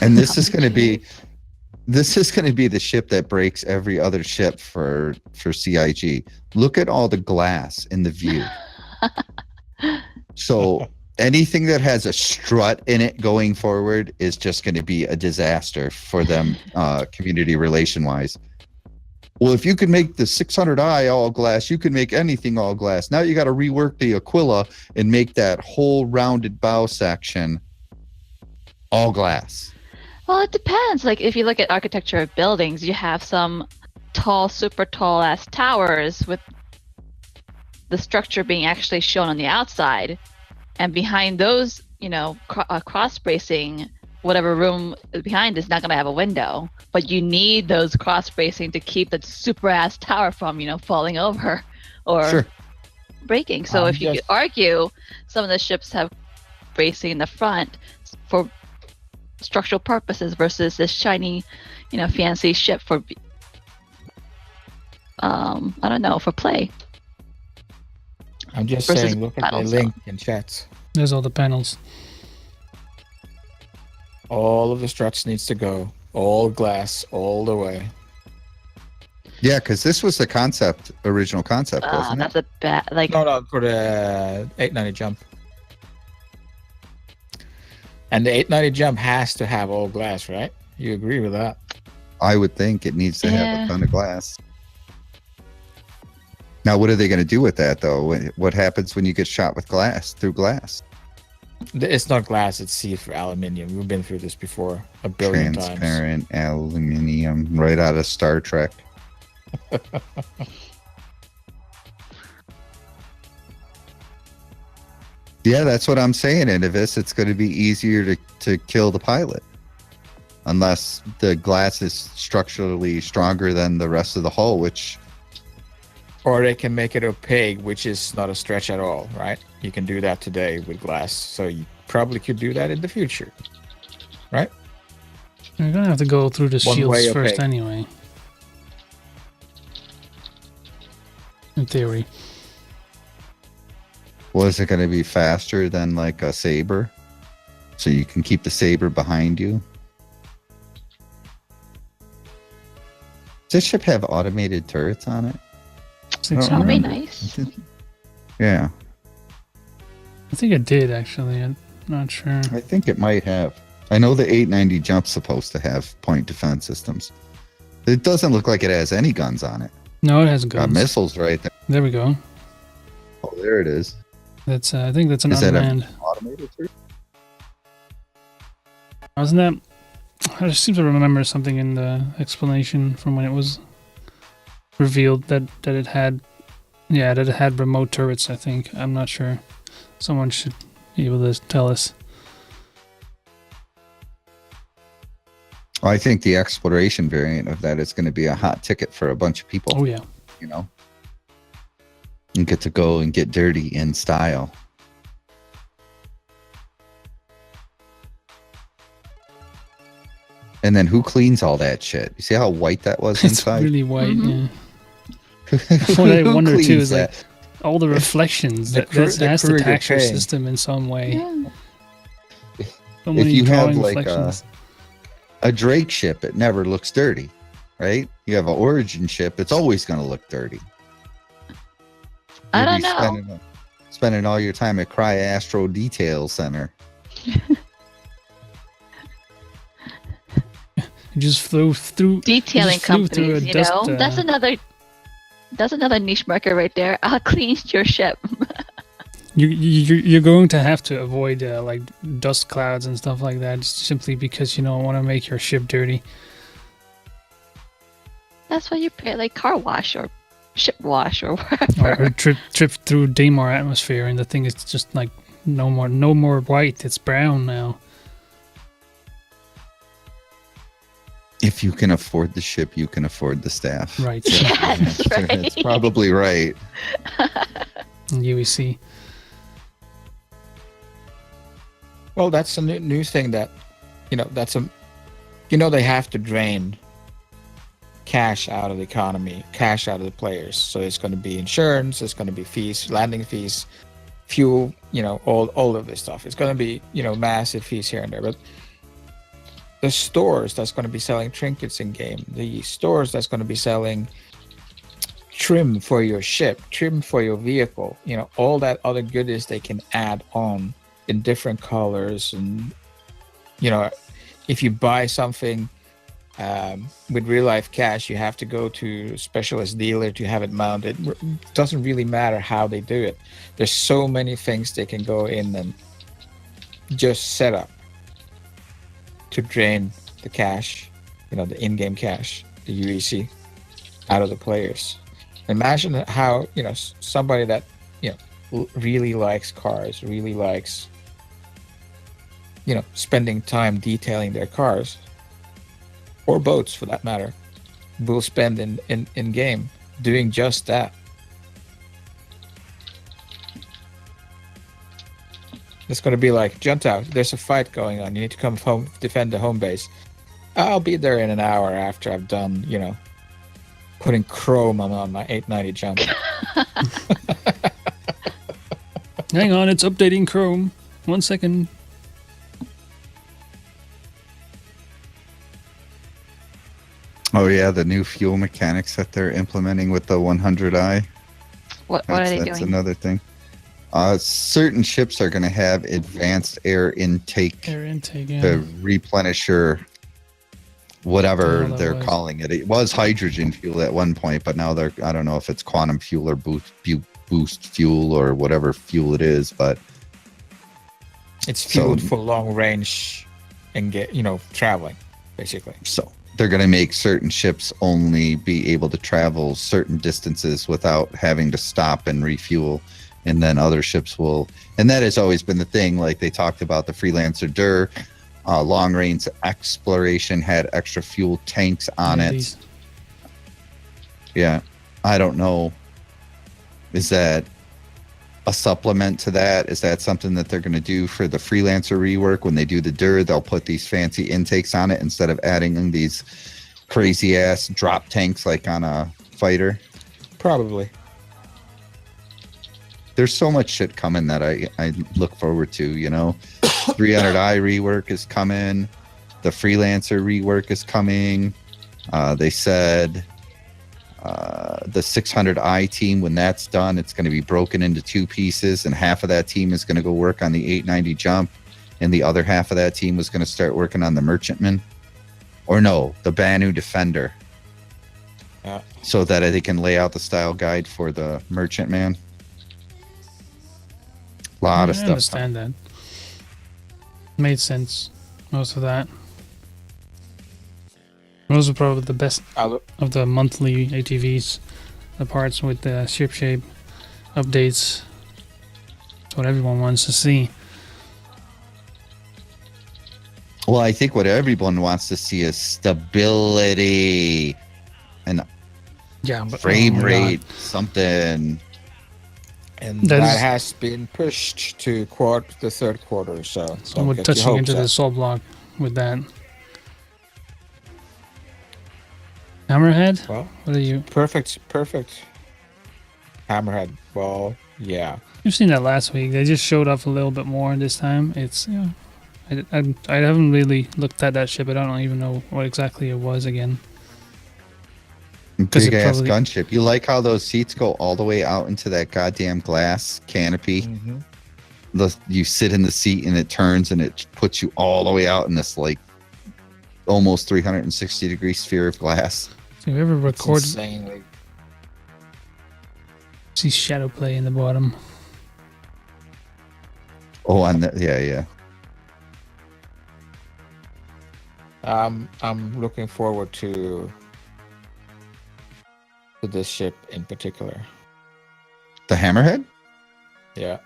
And this is going to be the ship that breaks every other ship for CIG. Look at all the glass in the view. So anything that has a strut in it going forward is just going to be a disaster for them, community relation wise. Well, if you can make the 600i all glass, you can make anything all glass. Now you got to rework the Aquila and make that whole rounded bow section all glass. Well, it depends. Like, if you look at architecture of buildings, you have some tall, super tall ass towers with the structure being actually shown on the outside. And behind those, cross bracing, whatever room behind is not going to have a window. But you need those cross bracing to keep the super ass tower from, falling over or breaking. So if you could argue, some of the ships have bracing in the front for structural purposes versus this shiny, fancy ship for, I don't know, for play. I'm just Versus saying, look at the panels, link in chat. There's all the panels. All of the struts needs to go. All glass, all the way. Yeah, because this was the original concept, wasn't That's it? a bad, like, No, for the 890 jump. And the 890 jump has to have all glass, right? You agree with that? I would think it needs to have a ton of glass. Now, what are they going to do with that, though? What happens when you get shot with glass, through glass? It's not glass, it's see-through aluminium. We've been through this before a billion times. Transparent aluminium, right out of Star Trek. Yeah, that's what I'm saying, Innovis. It's going to be easier to kill the pilot. Unless the glass is structurally stronger than the rest of the hull, which... Or they can make it opaque, which is not a stretch at all, right? You can do that today with glass. So you probably could do that in the future, right? You're going to have to go through the shields way first opaque. anyway. In theory. Well, is it going to be faster than like a Saber? So you can keep the Saber behind you? Does this ship have automated turrets on it? that would be nice. Yeah, I think it did, actually. I'm not sure. I think it might have. I know the 890 jump's supposed to have point defense systems. It doesn't look like it has any guns on it. No, it has Got guns. missiles right there. There we go. Oh, there it is. That's. I think that's an Is that unmanned. an automated turret? Wasn't that? I just seem to remember something in the explanation from when it was revealed that it had, that it had remote turrets. I think. I'm not sure. Someone should be able to tell us. I think the exploration variant of that is going to be a hot ticket for a bunch of people. Oh yeah. You know, and get to go and get dirty in style. And then who cleans all that shit? You see how white that was It's inside? really white. Mhm. Yeah. What I Who wonder too cleans is like that? all the reflections. The That crew- has the to crew you're tax your paying. system in some way. Yeah. So If many you have drawing like reflections. a Drake ship, it never looks dirty, right? You have an Origin ship, it's always going to look dirty. I You'll don't be know. spending all your time at Cry Astro Detail Center. You just flew through. Detailing just flew through companies, a you dust, know, that's another niche market right there. I'll clean your ship. You're going to have to avoid like dust clouds and stuff like that, just simply because you don't want to make your ship dirty. That's why you pay like car wash or ship wash or whatever. Or trip through Daymar atmosphere, and the thing is just like no more white. It's brown now. If you can afford the ship, you can afford the staff. Right. That's right. It's probably right. UEC. Well, that's a new thing that, they have to drain cash out of the economy, cash out of the players. So it's going to be insurance, it's going to be fees, landing fees, fuel, all of this stuff. It's going to be, massive fees here and there. But the stores that's going to be selling trinkets in game, the stores that's going to be selling trim for your ship, trim for your vehicle, all that other goodies they can add on in different colors. And if you buy something with real life cash, you have to go to a specialist dealer to have it mounted. It doesn't really matter how they do it. There's so many things they can go in and just set up to drain the cash, the in-game cash, the UEC, out of the players. Imagine how, somebody that, really likes cars, really likes, spending time detailing their cars, or boats for that matter, will spend in game doing just that. It's going to be like, Junta, there's a fight going on. You need to come home, defend the home base. I'll be there in an hour after I've done, putting chrome on my 890 jump. Hang on, it's updating Chrome. 1 second. Oh yeah, the new fuel mechanics that they're implementing with the 100i. What are they That's doing? another thing. Certain ships are going to have advanced air intake Air intake, yeah. to replenish your whatever Whatever they're that was. calling it. It was hydrogen fuel at one point, but now I don't know if it's quantum fuel or boost fuel or whatever fuel it is, but It's fueled for long range and traveling, basically. so they're going to make certain ships only be able to travel certain distances without having to stop and refuel. And then other ships will, and that has always been the thing. Like they talked about the Freelancer Dur, long range exploration had extra fuel tanks on it. These- Yeah. I don't know. Is that a supplement to that? Is that something that they're going to do for the Freelancer rework? When they do the Dur, they'll put these fancy intakes on it instead of adding in these crazy ass drop tanks like on a fighter. Probably. There's so much shit coming that I look forward to, 300i rework is coming. The Freelancer rework is coming. They said the 600i team, when that's done, it's going to be broken into two pieces, and half of that team is going to go work on the 890 jump, and the other half of that team was going to start working on the Merchantman. Or no, the Banu Defender. So that they can lay out the style guide for the Merchantman. A lot of I stuff. understand that. Made sense. Most of that. Those are probably the best of the monthly ATVs. The parts with the ship shape updates. That's what everyone wants to see. Well, I think what everyone wants to see is stability and Yeah, but frame oh my rate, God. something. And That that is- has been pushed to the third quarter. So So we're touching into the soul block with that. Hammerhead? Well, What are you? perfect. Hammerhead. Well, yeah. You've seen that last week. They just showed off a little bit more this time. It's I haven't really looked at that ship. I don't even know what exactly it was again. Big ass gunship. You like how those seats go all the way out into that goddamn glass canopy? Mm-hmm. You sit in the seat and it turns and it puts you all the way out in this like almost 360-degree sphere of glass. So you ever record? Insanely. See shadow play in the bottom. Oh, on the, yeah. I'm looking forward to this ship in particular. The Hammerhead? Yeah.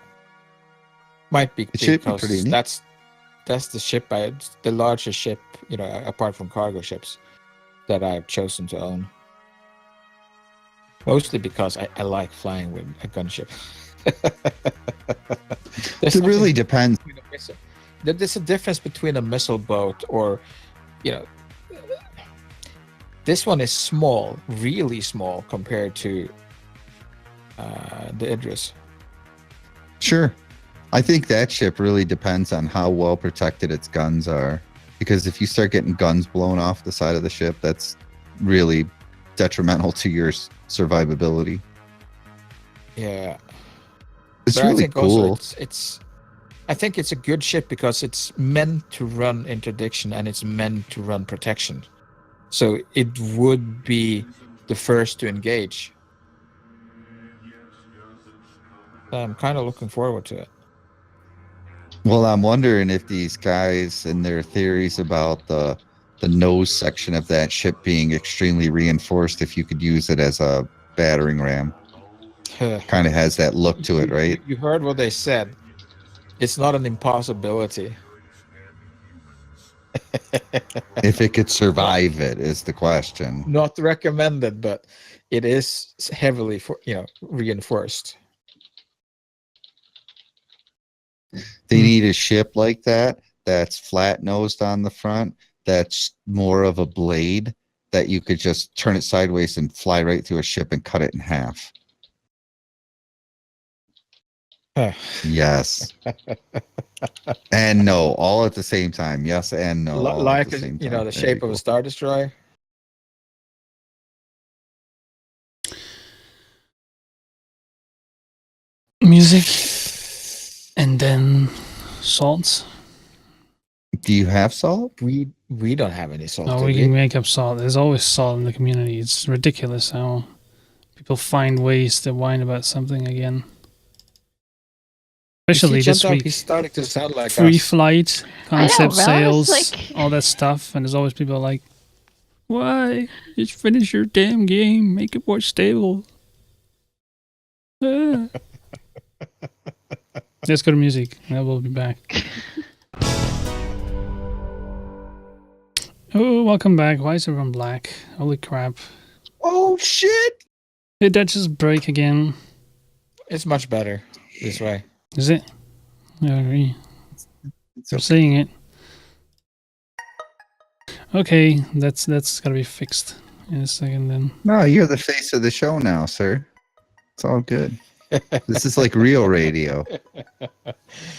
Might be It should be because pretty neat. that's the ship the largest ship, apart from cargo ships, that I've chosen to own. Mostly because I like flying with a gunship. It really depends. There's a difference between a missile boat or, this one is small, really small compared to the Idris. Sure. I think that ship really depends on how well protected its guns are. Because if you start getting guns blown off the side of the ship, that's really detrimental to your survivability. Yeah. It's But really I think cool. Also I think it's a good ship because it's meant to run interdiction and it's meant to run protection. So it would be the first to engage. I'm kind of looking forward to it. Well, I'm wondering if these guys and their theories about the nose section of that ship being extremely reinforced, if you could use it as a battering ram. Kind of has that look to it, right? You heard what they said. It's not an impossibility. If it could survive it is the question. Not recommended, but it is heavily reinforced. They need a ship like that that's flat nosed on the front, that's more of a blade that you could just turn it sideways and fly right through a ship and cut it in half. Yes. And no, all at the same time. Yes and no. Like the shape of a Star Destroyer. Music, and then salts. Do you have salt? We don't have any salt. No, we can make up salt. There's always salt in the community. It's ridiculous how people find ways to whine about something again. Especially this week. He's starting to sound like free us. flight, concept sales, like... all that stuff, and there's always people like, "Why? Just finish your damn game. Make it more stable." Let's go to music. And we'll be back. Oh, welcome back. Why is everyone black? Holy crap! Oh shit! Did that just break again? It's much better this way. Is it? I agree. I'm seeing it. Okay, that's gotta be fixed in a second then. No, you're the face of the show now, sir. It's all good. This is like real radio.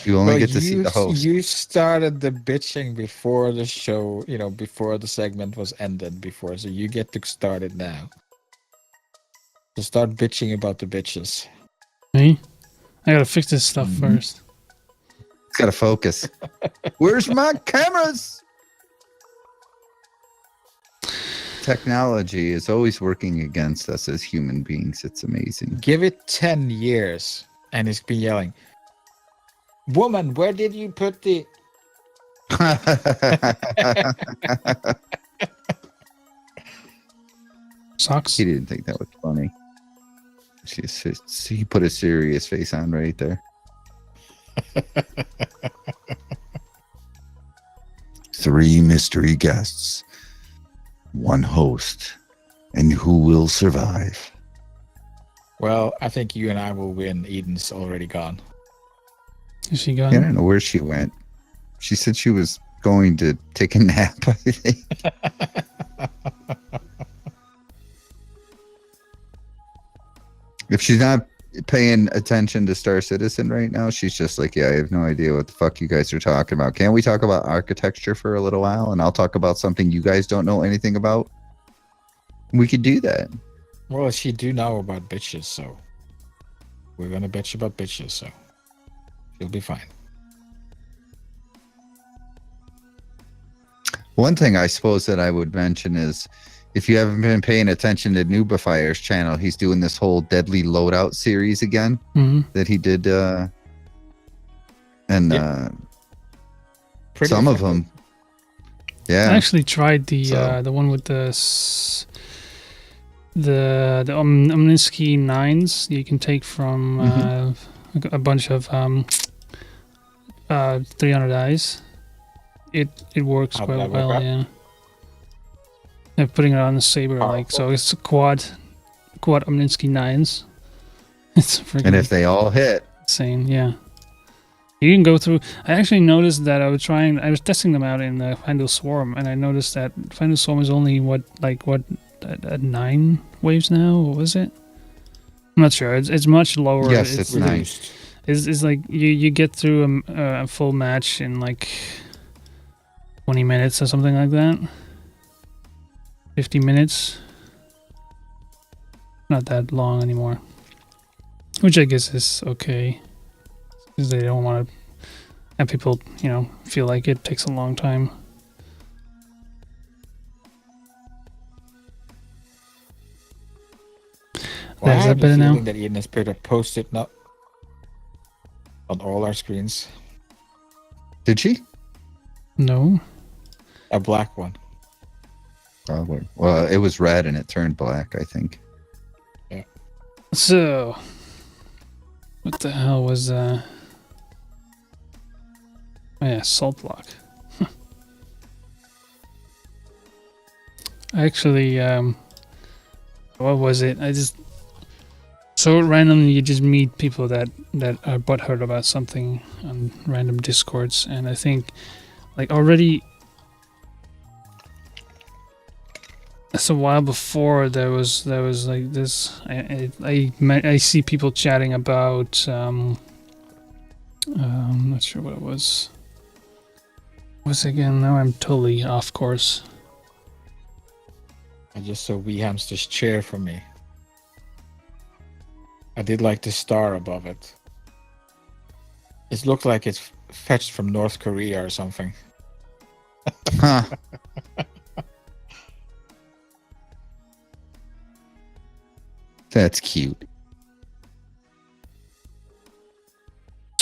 You only get to see the host. You started the bitching before the show, before the segment was ended before, so you get to start it now. So start bitching about the bitches. Me? I gotta fix this stuff first. It's gotta focus. Where's my cameras? Technology is always working against us as human beings. It's amazing. Give it 10 years, and it's been yelling, "Woman, where did you put the..." Socks? He didn't think that was funny. He put a serious face on right there. 3 mystery guests, 1 host, and who will survive? Well, I think you and I will win. Eden's already gone. Is she gone? I don't know where she went. She said she was going to take a nap, I think. If she's not paying attention to Star Citizen right now, she's just like, yeah, I have no idea what the fuck you guys are talking about. Can't we talk about architecture for a little while, and I'll talk about something you guys don't know anything about? We could do that. Well, she do know about bitches, so we're gonna bitch about bitches, so she'll be fine. One thing I suppose that I would mention is, if you haven't been paying attention to Noobifier's channel, he's doing this whole Deadly Loadout series again that he did, and some of them, yeah. I actually tried the one with the Omninsky 9s you can take from a bunch of 300 eyes. It works quite well, yeah. They're putting it on the saber, so it's a quad Omninsky 9s. It's freaking, and if they all hit, insane, yeah. You can go through. I actually noticed that I was testing them out in Final Swarm, and I noticed that Final Swarm is only at 9 waves now. What was it? I'm not sure. It's much lower. Yes, it's 9. It's like you get through a full match in like 20 minutes or something like that. 50 minutes. Not that long anymore. Which I guess is okay. Because they don't want to have people, feel like it takes a long time. Well, is that better now? That Eden has put a post-it note on all our screens. Did she? No. A black one. Probably. Well, it was red and it turned black, I think. Yeah. So, what the hell was Oh yeah, salt block. Actually, what was it? So randomly you just meet people that are butthurt about something on random discords, and I think like already that's a while before there was like this. I see people chatting about I'm not sure what it was. What's it again? Now I'm totally off course. I just saw Wee Hamster's chair for me. I did like the star above it. It looked like it's fetched from North Korea or something. Huh. That's cute.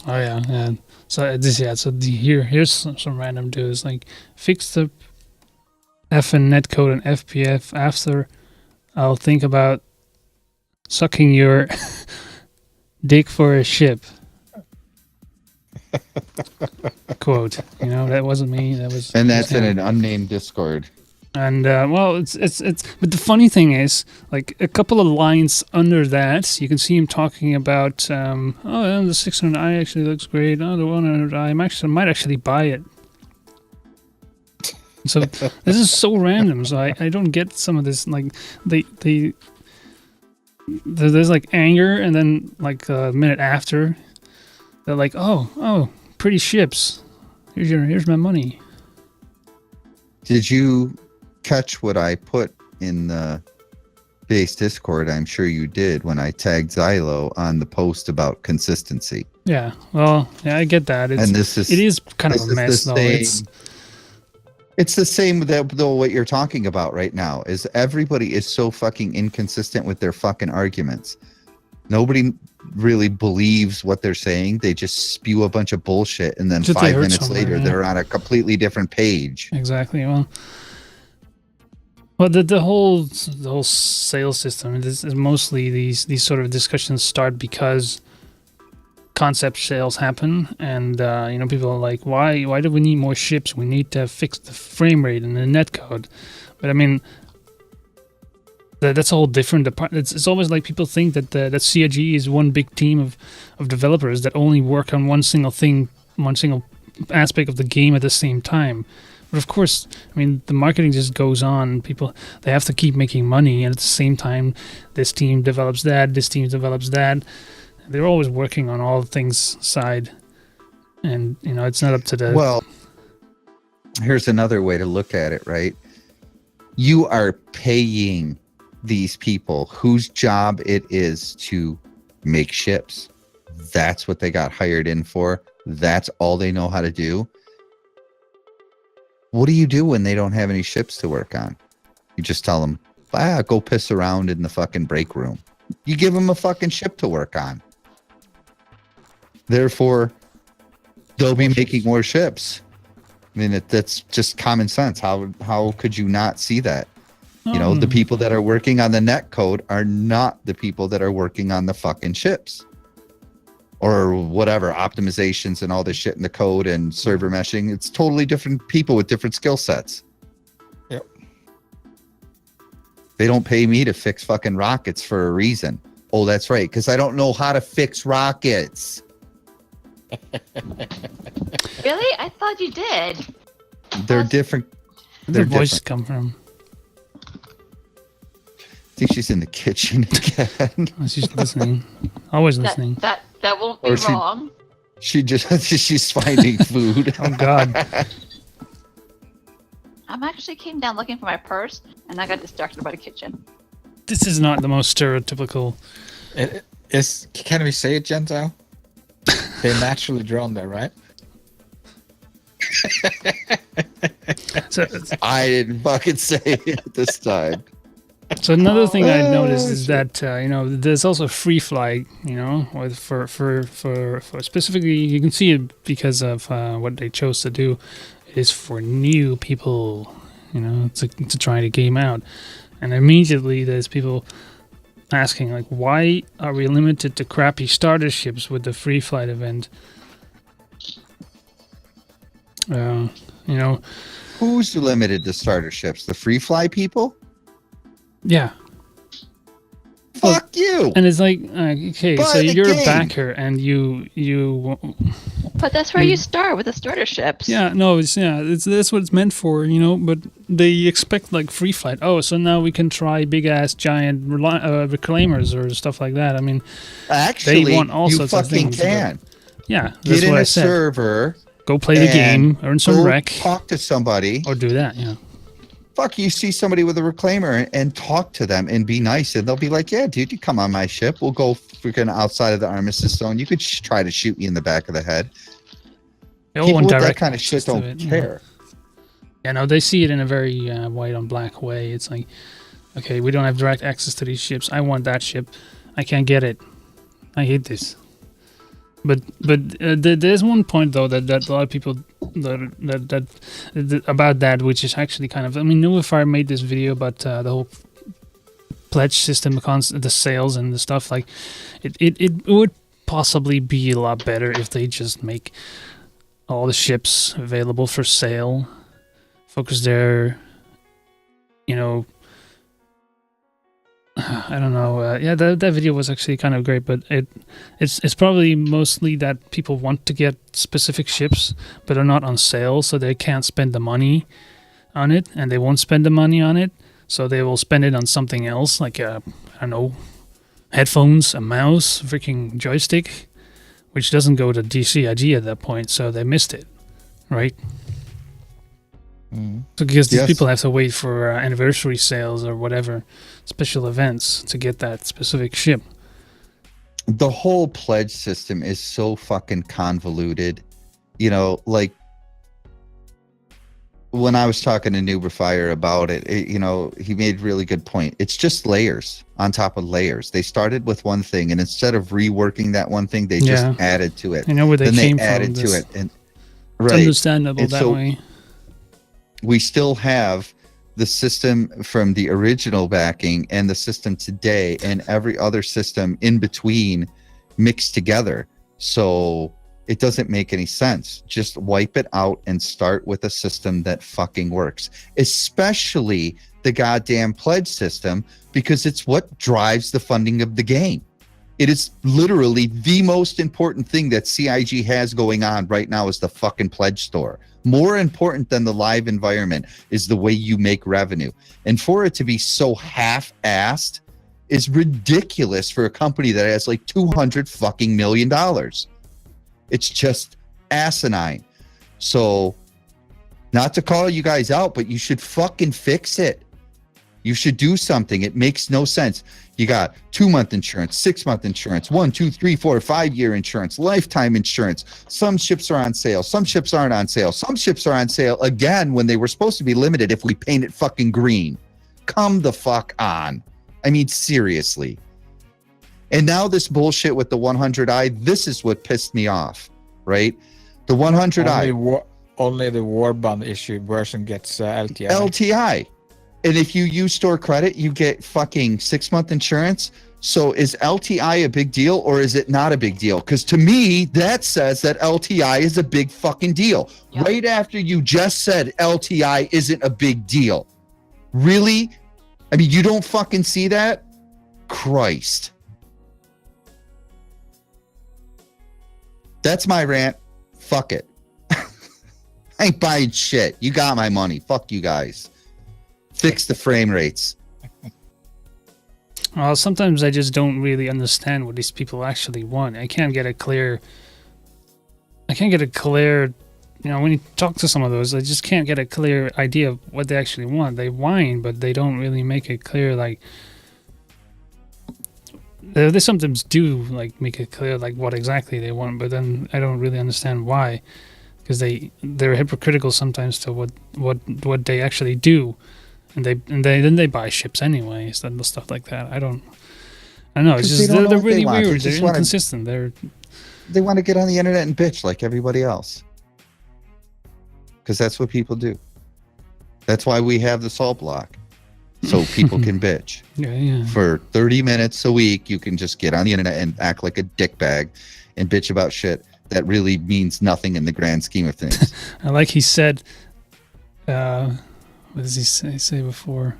Oh yeah. So here's some random dudes like fix the FN netcode and FPF after I'll think about sucking your dick for a ship. Quote. That wasn't me. That was. And that's in an unnamed Discord. And well, it's. But the funny thing is, like a couple of lines under that, you can see him talking about, the 600i actually looks great. Oh, the 100i, might actually buy it. So this is so random. So I don't get some of this. Like there's like anger, and then like a minute after, they're like, oh, pretty ships. Here's my money. Did you catch what I put in the base Discord? I'm sure you did, when I tagged Xylo on the post about consistency. Yeah, well, yeah, I get that. It is kind of a mess, though. It's the same though what you're talking about right now is everybody is so fucking inconsistent with their fucking arguments. Nobody really believes what they're saying. They just spew a bunch of bullshit, and then 5 minutes later they're on a completely different page. Exactly. Well, the whole sales system is mostly these sort of discussions start because concept sales happen, and people are like, why do we need more ships? We need to fix the frame rate and the netcode. But I mean, that's a whole different department. It's always like people think that CIG is one big team of developers that only work on one single thing, one single aspect of the game at the same time. But of course, I mean, the marketing just goes on. People, they have to keep making money, and at the same time, this team develops that, this team develops that. They're always working on all things side, and it's not up to the. Well, here's another way to look at it, right? You are paying these people whose job it is to make ships. That's what they got hired in for. That's all they know how to do. What do you do when they don't have any ships to work on? You just tell them, go piss around in the fucking break room. You give them a fucking ship to work on. Therefore, they'll be making more ships. I mean, that's just common sense. How could you not see that? The people that are working on the net code are not the people that are working on the fucking ships. Or whatever, optimizations and all this shit in the code and server meshing. It's totally different people with different skill sets. Yep. They don't pay me to fix fucking rockets for a reason. Oh, that's right, because I don't know how to fix rockets. Really? I thought you did. They're different. Where the voices come from? I think she's in the kitchen again. She's listening. Always listening. That won't be wrong. She's finding food. Oh God. I actually came down looking for my purse, and I got distracted by the kitchen. This is not the most stereotypical. Can we say it, Gentile? They're naturally drawn there, right? So, I didn't fucking say it this time. So another thing I noticed is that there's also free flight. For specifically, you can see it because of what they chose to do. It is for new people, to try the game out, and immediately there's people asking like, why are we limited to crappy starter ships with the free flight event? Who's limited to starter ships? The free fly people? Yeah. Fuck you. And it's like, okay, so you're a backer, and you. But that's where you start with the starter ships. Yeah, no, that's what it's meant for, But they expect like free flight. Oh, so now we can try big ass giant reclaimers or stuff like that. I mean, actually, they want all you sorts of fucking things. can. Yeah, Get that's in what I a said. server. Go play the game, earn some rec, talk to somebody, or do that. Yeah. Fuck, you see somebody with a reclaimer and talk to them and be nice, and they'll be like, yeah, dude, you come on my ship. We'll go freaking outside of the armistice zone. You could try to shoot me in the back of the head. People with that kind of shit don't care. Yeah, no, they see it in a very white on black way. It's like, okay, we don't have direct access to these ships. I want that ship. I can't get it. I hate this. But there's one point though that a lot of people that about that, which is actually kind of, I mean, Newifire made this video about the whole pledge system, the sales and the stuff. Like, it would possibly be a lot better if they just make all the ships available for sale, focus their, I don't know. Yeah, that video was actually kind of great, but it's probably mostly that people want to get specific ships, but are not on sale, so they can't spend the money on it, and they won't spend the money on it, so they will spend it on something else, like I don't know, headphones, a mouse, freaking joystick, which doesn't go to DCIG at that point, so they missed it, right? So because these people have to wait for anniversary sales or whatever special events to get that specific ship. The whole pledge system is so fucking convoluted. Like when I was talking to Newifire about it, he made a really good point. It's just layers on top of layers. They started with one thing, and instead of reworking that one thing, they just added to it. I know where they came from. Added to it, and it's understandable that way. We still have the system from the original backing and the system today and every other system in between mixed together. So it doesn't make any sense. Just wipe it out and start with a system that fucking works, especially the goddamn pledge system, because it's what drives the funding of the game. It is literally the most important thing that CIG has going on right now is the fucking pledge store. More important than the live environment is the way you make revenue. And for it to be so half-assed is ridiculous for a company that has like $200 fucking million. It's just asinine. So, not to call you guys out, but you should fucking fix it. You should do something. It makes no sense. You got 2-month insurance, 6-month insurance, 1, 2, 3, 4, 5-year insurance, lifetime insurance. Some ships are on sale. Some ships aren't on sale. Some ships are on sale again when they were supposed to be limited if we paint it fucking green. Come the fuck on. I mean, seriously. And now this bullshit with the 100i, this is what pissed me off, right? The 100i. Only the war bond issue version gets LTI. LTI. And if you use store credit, you get fucking 6-month insurance. So is LTI a big deal or is it not a big deal? Because to me, that says that LTI is a big fucking deal. Yep. Right after you just said LTI isn't a big deal. Really? I mean, you don't fucking see that? Christ. That's my rant. Fuck it. I ain't buying shit. You got my money. Fuck you guys. Fix the frame rates. Well, sometimes I just don't really understand what these people actually want. I can't get a clear, you know, when you talk to some of those, I just can't get a clear idea of what they actually want. They whine, but they don't really make it clear, like, they sometimes do, like, make it clear, like, what exactly they want, but then I don't really understand why, because they're hypocritical sometimes to what they actually do. And then they buy ships anyways and stuff like that. I don't know. It's just they're really weird. They're inconsistent. They want to get on the internet and bitch like everybody else. Because that's what people do. That's why we have the salt block. So people can bitch. Yeah. For 30 minutes a week, you can just get on the internet and act like a dickbag and bitch about shit that really means nothing in the grand scheme of things. Like he said, what does he say before?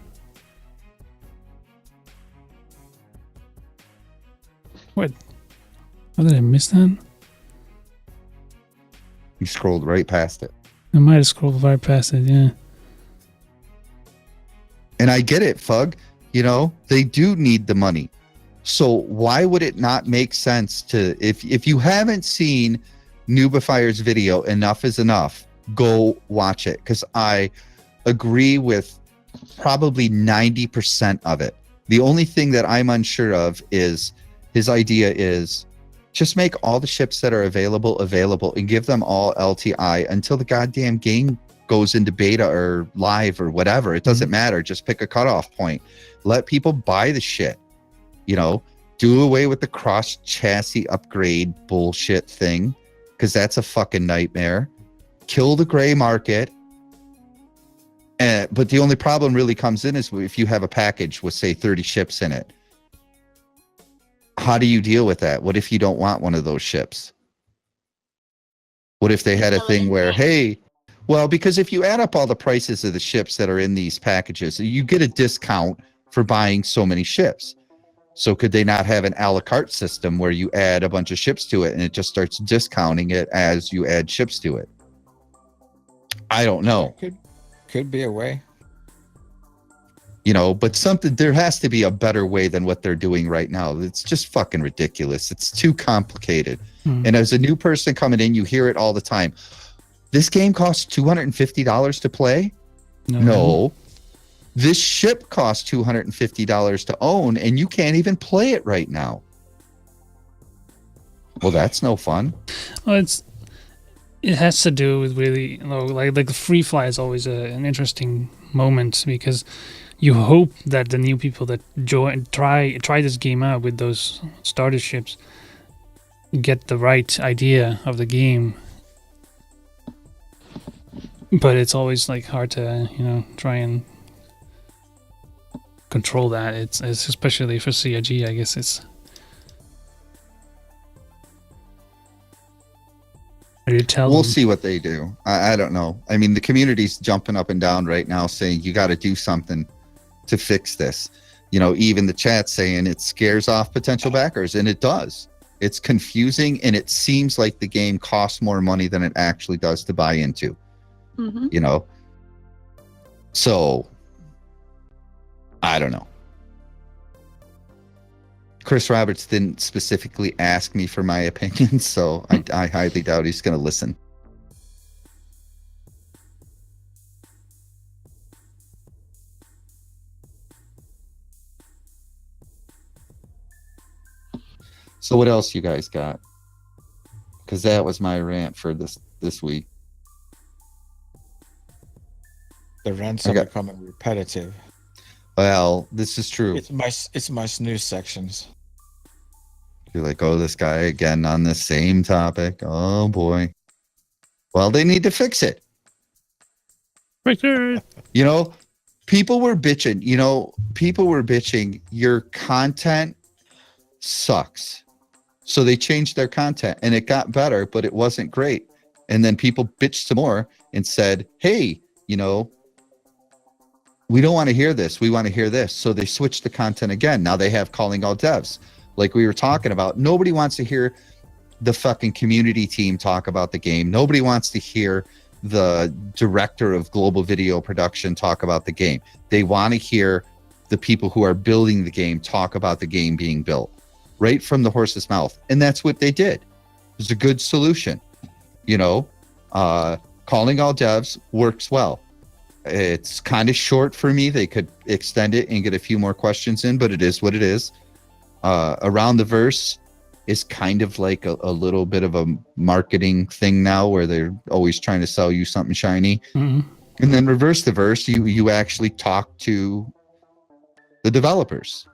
What? How did I miss that? You scrolled right past it. I might have scrolled right past it, yeah. And I get it, Fug. You know, they do need the money. So why would it not make sense to, if you haven't seen Noobifier's video, Enough is Enough, go watch it. Because I agree with probably 90% of it. The only thing that I'm unsure of is his idea is just make all the ships that are available and give them all LTI until the goddamn game goes into beta or live or whatever. It doesn't matter. Just pick a cutoff point. Let people buy the shit. You know, do away with the cross chassis upgrade bullshit thing, because that's a fucking nightmare. Kill the gray market. But the only problem really comes in is if you have a package with, say, 30 ships in it. How do you deal with that? What if you don't want one of those ships? What if they had a thing where, hey, well, because if you add up all the prices of the ships that are in these packages, you get a discount for buying so many ships. So could they not have an a la carte system where you add a bunch of ships to it and it just starts discounting it as you add ships to it? I don't know. Could be a way. You know, but there has to be a better way than what they're doing right now. It's just fucking ridiculous. It's too complicated. And as a new person coming in, you hear it all the time. This game costs $250 to play? No. This ship costs $250 to own, and you can't even play it right now. Well, that's no fun. Well, it has to do with really, you know, like the free fly is always an interesting moment, because you hope that the new people that try this game out with those starter ships get the right idea of the game. But it's always like hard to, you know, try and control that. It's especially for CIG, I guess it's. We'll see what they do. I don't know. I mean, the community's jumping up and down right now saying you got to do something to fix this. even the chat saying it scares off potential backers, and it does. It's confusing, and it seems like the game costs more money than it actually does to buy into. So I don't know. Chris Roberts didn't specifically ask me for my opinion, so I highly doubt he's going to listen. So what else you guys got? Because that was my rant for this week. The rants are becoming repetitive. Well, this is true. It's my snooze sections. You're like, oh, this guy again on the same topic. Oh boy. Well, they need to fix it. People were bitching. Your content sucks. So they changed their content and it got better, but it wasn't great. And then people bitched some more and said, hey, we don't want to hear this. We want to hear this. So they switched the content again. Now they have calling all devs. Like we were talking about, nobody wants to hear the fucking community team talk about the game. Nobody wants to hear the director of global video production talk about the game. They want to hear the people who are building the game talk about the game being built right from the horse's mouth. And that's what they did. It was a good solution. Calling all devs works well. It's kind of short for me. They could extend it and get a few more questions in, but it is what it is. Around the Verse is kind of like a little bit of a marketing thing now where they're always trying to sell you something shiny. Mm-hmm. And then Reverse the Verse, you actually talk to the developers,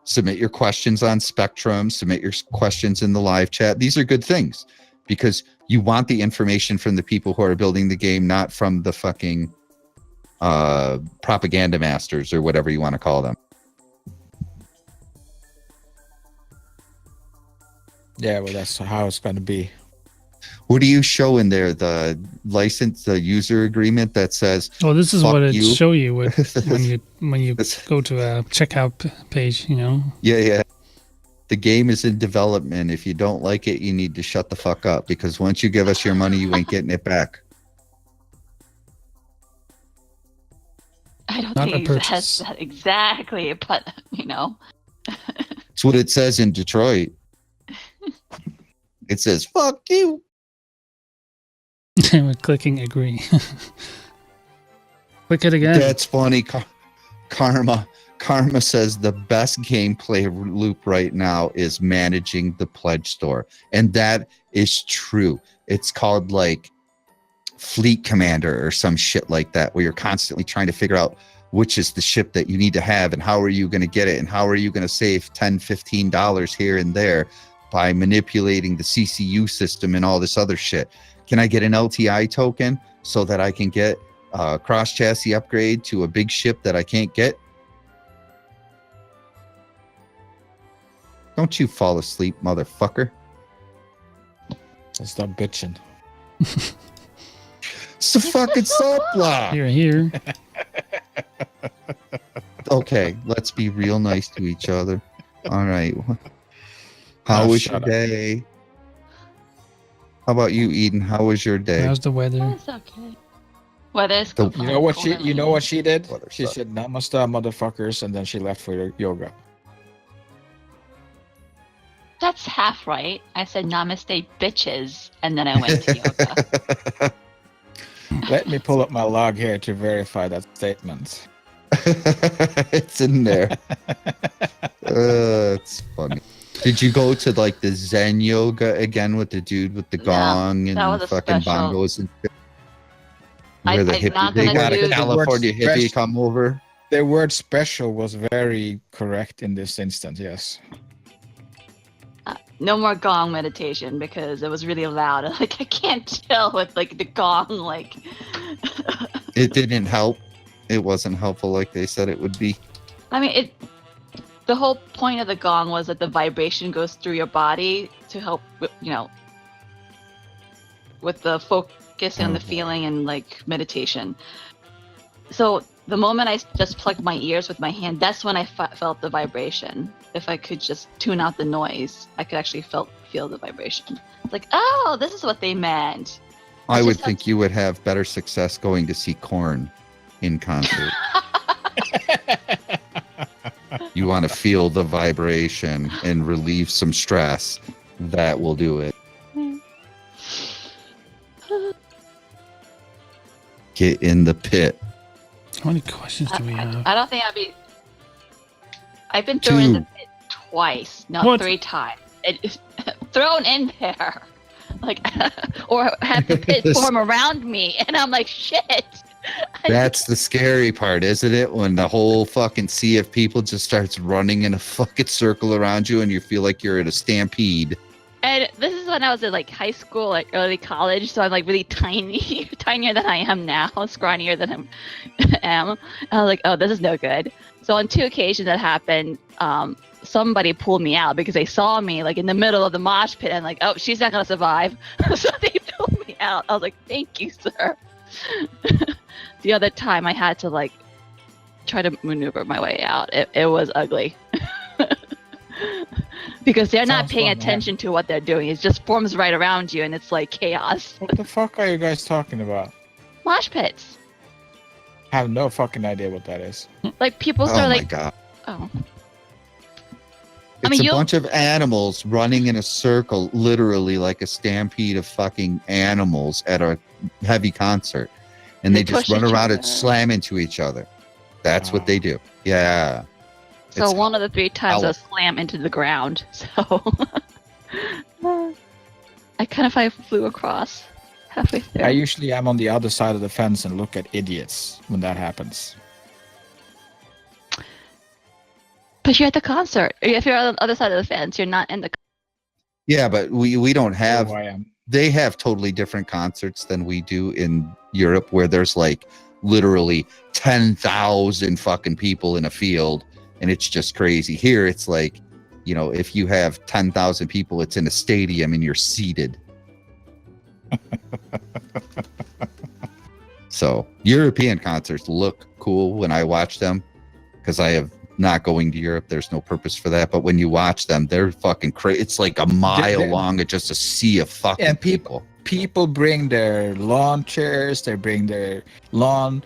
submit your questions on Spectrum, submit your questions in the live chat. These are good things because you want the information from the people who are building the game, not from the fucking propaganda masters or whatever you want to call them. Yeah, well, that's how it's going to be. What do you show in there? The license, the user agreement that says, "Oh, this is what it show you when you go to a checkout page." Yeah. The game is in development. If you don't like it, you need to shut the fuck up because once you give us your money, you ain't getting it back. I don't think it has that exactly, but It's what it says in Detroit. It says, fuck you. We're clicking agree. Click it again. That's funny. Karma says the best gameplay loop right now is managing the pledge store. And that is true. It's called like Fleet Commander or some shit like that, where you're constantly trying to figure out which is the ship that you need to have and how are you going to get it and how are you going to save $10, $15 here and there by manipulating the CCU system and all this other shit. Can I get an LTI token so that I can get a cross-chassis upgrade to a big ship that I can't get? Don't you fall asleep, motherfucker. Stop bitching. It's the fucking salt block. Here. Okay, let's be real nice to each other. All right. How was your day? How about you, Eden? How was your day? How's the weather? It's okay. Weather's cool. You know what she did? She said namaste, motherfuckers, and then she left for yoga. That's half right. I said namaste, bitches, and then I went to yoga. Let me pull up my log here to verify that statement. It's in there. It's funny. Did you go to like the Zen yoga again with the dude with the gong and the fucking bongos and shit? Where the hippie, they got a California hippie come over. The word special was very correct in this instance, yes. No more gong meditation because it was really loud. Like I can't deal with like the gong. Like it didn't help. It wasn't helpful like they said it would be. I mean, the whole point of the gong was that the vibration goes through your body to help, with the focus and the feeling and like meditation. So the moment I just plugged my ears with my hand, that's when I felt the vibration. If I could just tune out the noise, I could actually feel the vibration. It's like, oh, this is what they meant. I would think you would have better success going to see Korn in concert. You want to feel the vibration and relieve some stress. That will do it. Get in the pit. How many questions do we have? I don't think I've been thrown in the pit twice, not 3 times. Thrown in there. Like, or have the pit form around me, and I'm like, shit. That's the scary part, isn't it? When the whole fucking sea of people just starts running in a fucking circle around you and you feel like you're in a stampede. And this is when I was in like high school, like early college, so I'm like really tiny, tinier than I am now, scrawnier than I am. And I was like, oh, this is no good. So on 2 occasions that happened, somebody pulled me out because they saw me like in the middle of the mosh pit and like, oh, she's not gonna survive. So they pulled me out. I was like, thank you, sir. The other time I had to like try to maneuver my way out. It was ugly. Because they're not paying attention to what they're doing. It just forms right around you and it's like chaos. What the fuck are you guys talking about? Mosh pits. I have no fucking idea what that is. Like people start like, my God. Oh. It's a bunch of animals running in a circle, literally like a stampede of fucking animals at a heavy concert. And they just run around and slam into each other. That's what they do. Yeah. So one of the 3 times I slammed into the ground. So I kind of flew across halfway through. I usually am on the other side of the fence and look at idiots when that happens. But you're at the concert. If you're on the other side of the fence, you're not in the. Yeah, but we don't have. They have totally different concerts than we do in Europe, where there's like literally 10,000 fucking people in a field, and it's just crazy. Here, it's like, you know, if you have 10,000 people, it's in a stadium and you're seated. So European concerts look cool when I watch them, because I have not going to Europe. There's no purpose for that. But when you watch them, they're fucking crazy. It's like a mile long and just a sea of fucking people. People bring their lawn chairs. They bring their lawn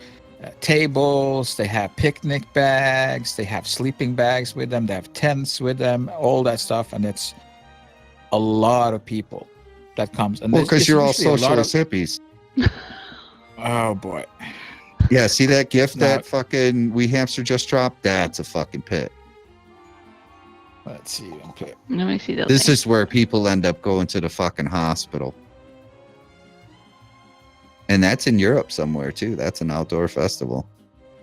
tables. They have picnic bags. They have sleeping bags with them. They have tents with them. All that stuff. And it's a lot of people that comes. And because you're all socialist hippies. Oh, boy. Yeah, see that gift that fucking We Hamster just dropped? That's a fucking pit. Let's see. Okay. Let me see those. This is where people end up going to the fucking hospital. And that's in Europe somewhere too. That's an outdoor festival.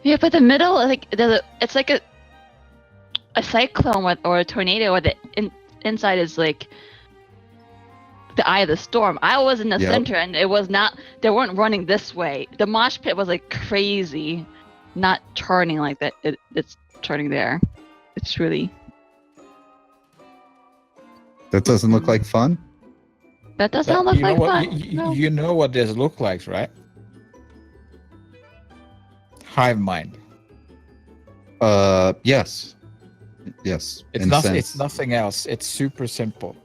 Yeah, but the middle, like, it's like a cyclone or a tornado, where the inside is like the eye of the storm. I was in the center, and it was not. They weren't running this way. The mosh pit was like crazy, not turning like that. It's turning there. It's really. That doesn't look like fun. That does not look like fun. You know what this looks like, right? Hive mind. Yes. Yes. It's nothing. It's nothing else. It's super simple.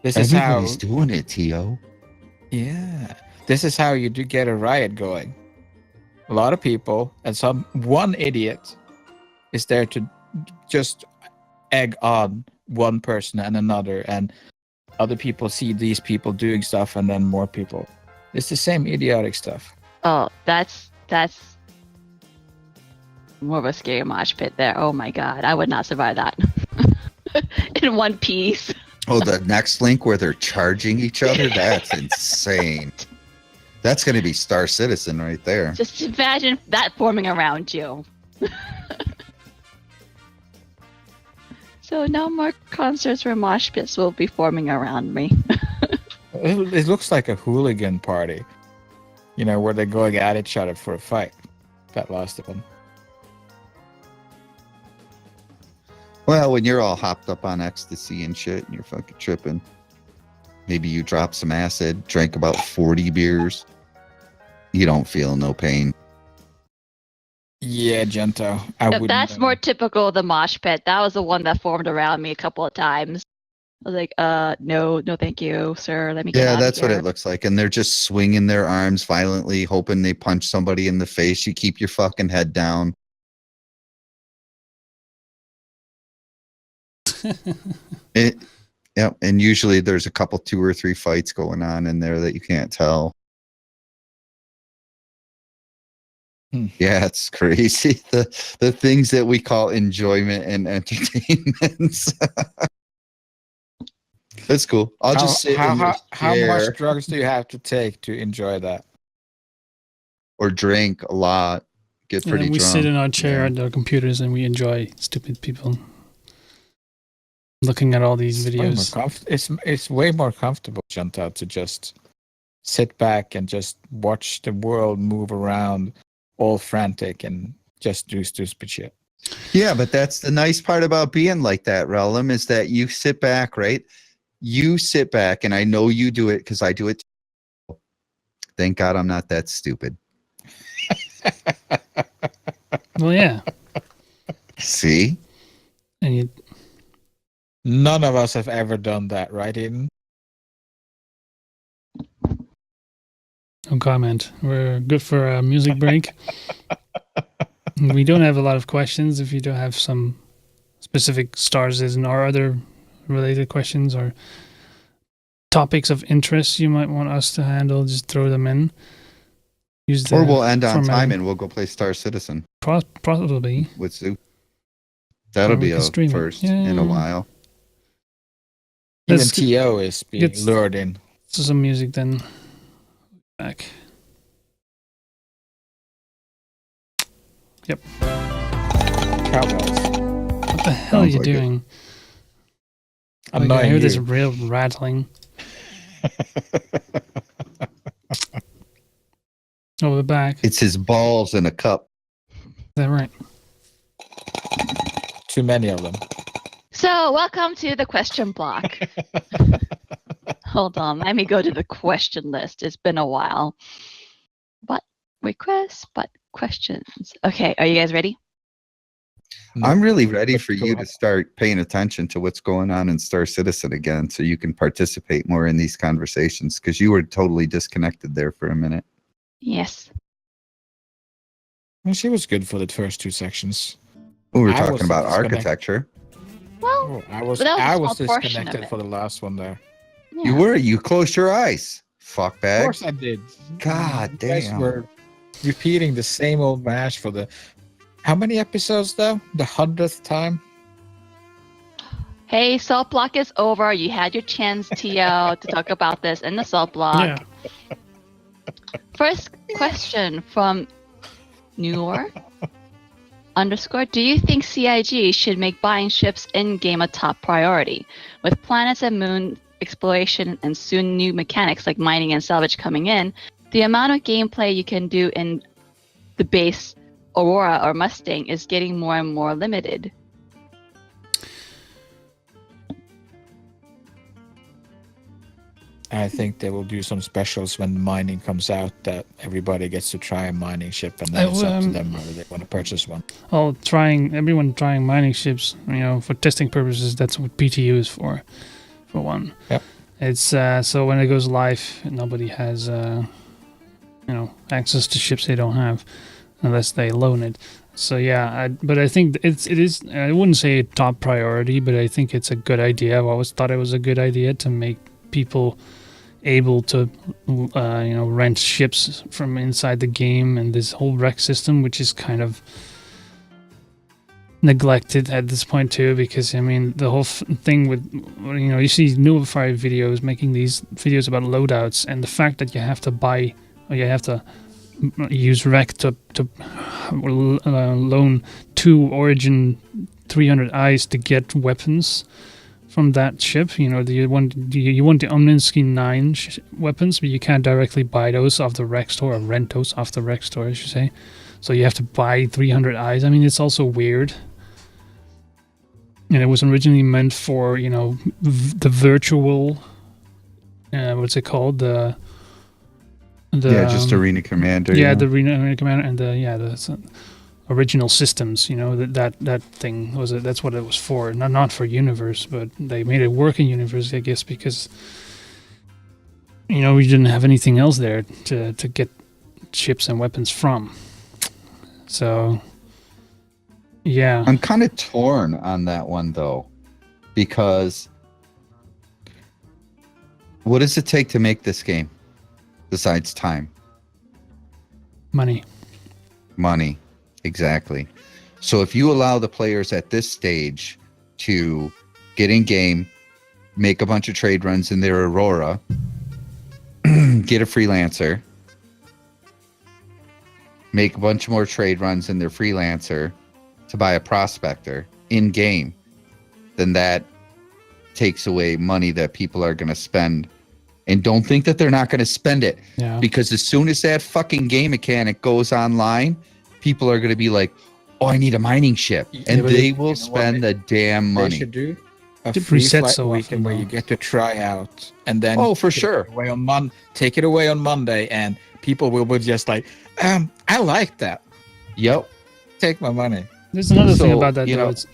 This is how everybody's doing it, Tio. Yeah. This is how you do get a riot going. A lot of people, and one idiot is there to just egg on one person and another, and other people see these people doing stuff, and then more people. It's the same idiotic stuff. Oh, that's more of a scary mosh pit there. Oh my God, I would not survive that in one piece. Oh, the next link where they're charging each other? That's insane. That's going to be Star Citizen right there. Just imagine that forming around you. So no more concerts where mosh pits will be forming around me. It looks like a hooligan party, you know, where they're going at each other for a fight. That last one. Well, when you're all hopped up on ecstasy and shit and you're fucking tripping, maybe you drop some acid, drank about 40 beers, you don't feel no pain. Yeah, Gento. I wouldn't. That's more typical of the mosh pit. That was the one that formed around me a couple of times. I was like, no, thank you, sir. Let me get out Yeah, of that's what here. it looks like. And they're just swinging their arms violently, hoping they punch somebody in the face. You keep your fucking head down. Yeah, and usually there's a couple, 2 or 3 fights going on in there that you can't tell. Yeah, it's crazy. The things that we call enjoyment and entertainment. That's cool. I'll just sit in this how chair much drugs do you have to take to enjoy that? or drink a lot, get And pretty then we drunk. sit in our chair Yeah. at our computers and we enjoy stupid people looking at all these videos. It's way more comfortable, Gento, to just sit back and just watch the world move around, all frantic, and just do stupid shit. Yeah, but that's the nice part about being like that, Rellim, is that you sit back, right? You sit back, and I know you do it because I do it too. Thank God I'm not that stupid. Well, yeah. See? And you, None of us have ever done that, right, Eden? no comment. We're good for a music break. We don't have a lot of questions. If you don't have some specific stars and or other related questions or topics of interest you might want us to handle, just throw them in. Use the Or we'll end on formatting. time and we'll go play Star Citizen Probably. with Zoo. That'll Or we be can a stream it. first Yeah. in a while. Even Let's TO is being get- lured in. to some music then. Back. Yep. Cowbells. What the hell are Sounds you like it. doing? I'm Like, not I hear this you. real rattling. Oh, we're back. Is It's his balls in a cup. that right? Too many of them. So, welcome to the question block. Hold on, let me go to the question list. It's been a while. But requests, but questions. Okay, are you guys ready? I'm really ready for Go you ahead. to start paying attention to what's going on in Star Citizen again so you can participate more in these conversations because you were totally disconnected there for a minute. Yes. Well, she was good for the first 2 sections. We were I was talking about disconnected. architecture. Well, Oh, I was But that was a I was small portion of disconnected it. for the last one there. yeah. You were. You closed your eyes. Fuck Of bag. course I did. God You guys damn. were repeating the same old mash for the how many episodes though? The 100th time? Hey, salt block is over. You had your chance, TO, to talk about this in the salt block. Yeah. First question from New York _ do you think CIG should make buying ships in-game a top priority? With planets and moon exploration and soon new mechanics like mining and salvage coming in, the amount of gameplay you can do in the base Aurora or Mustang is getting more and more limited. I think they will do some specials when mining comes out that everybody gets to try a mining ship and then it's up to them whether they want to purchase one. Oh, everyone trying mining ships, for testing purposes, that's what PTU is for one. Yep. It's so when it goes live, nobody has access to ships they don't have unless they loan it. So yeah, but I think it is. I wouldn't say a top priority, but I think it's a good idea. I've always thought it was a good idea to make people able to rent ships from inside the game, and this whole rec system, which is kind of neglected at this point too, because the whole thing with you see Newified videos making these videos about loadouts, and the fact that you have to buy or you have to use rec to loan 2 Origin 300 eyes to get weapons from that ship. You want the Omninsky 9 weapons, but you can't directly buy those off the rec store or rent those off the rec store, I should say. So you have to buy 300 eyes. It's also weird. And it was originally meant for the virtual what's it called, the just Arena Commander. the Arena Commander and original systems. You know, that thing was that's what it was for. Not for Universe, but they made it work in Universe, I guess, because we didn't have anything else there to get ships and weapons from. So, yeah. I'm kind of torn on that one, though, because what does it take to make this game besides time? Money. Exactly. So if you allow the players at this stage to get in game, make a bunch of trade runs in their Aurora, get a freelancer, make a bunch more trade runs in their freelancer to buy a prospector in game, then that takes away money that people are going to spend. And don't think that they're not going to spend it. Yeah. Because as soon as that fucking game mechanic goes online, people are going to be like, oh, I need a mining ship. And they will spend the damn money. They should do a To free reset flight so weekend often, where though. you get to try out. And then For sure. take it away on Monday, and people will be just like, I like that. Yep. Take my money. There's another thing about that, you though. know- It's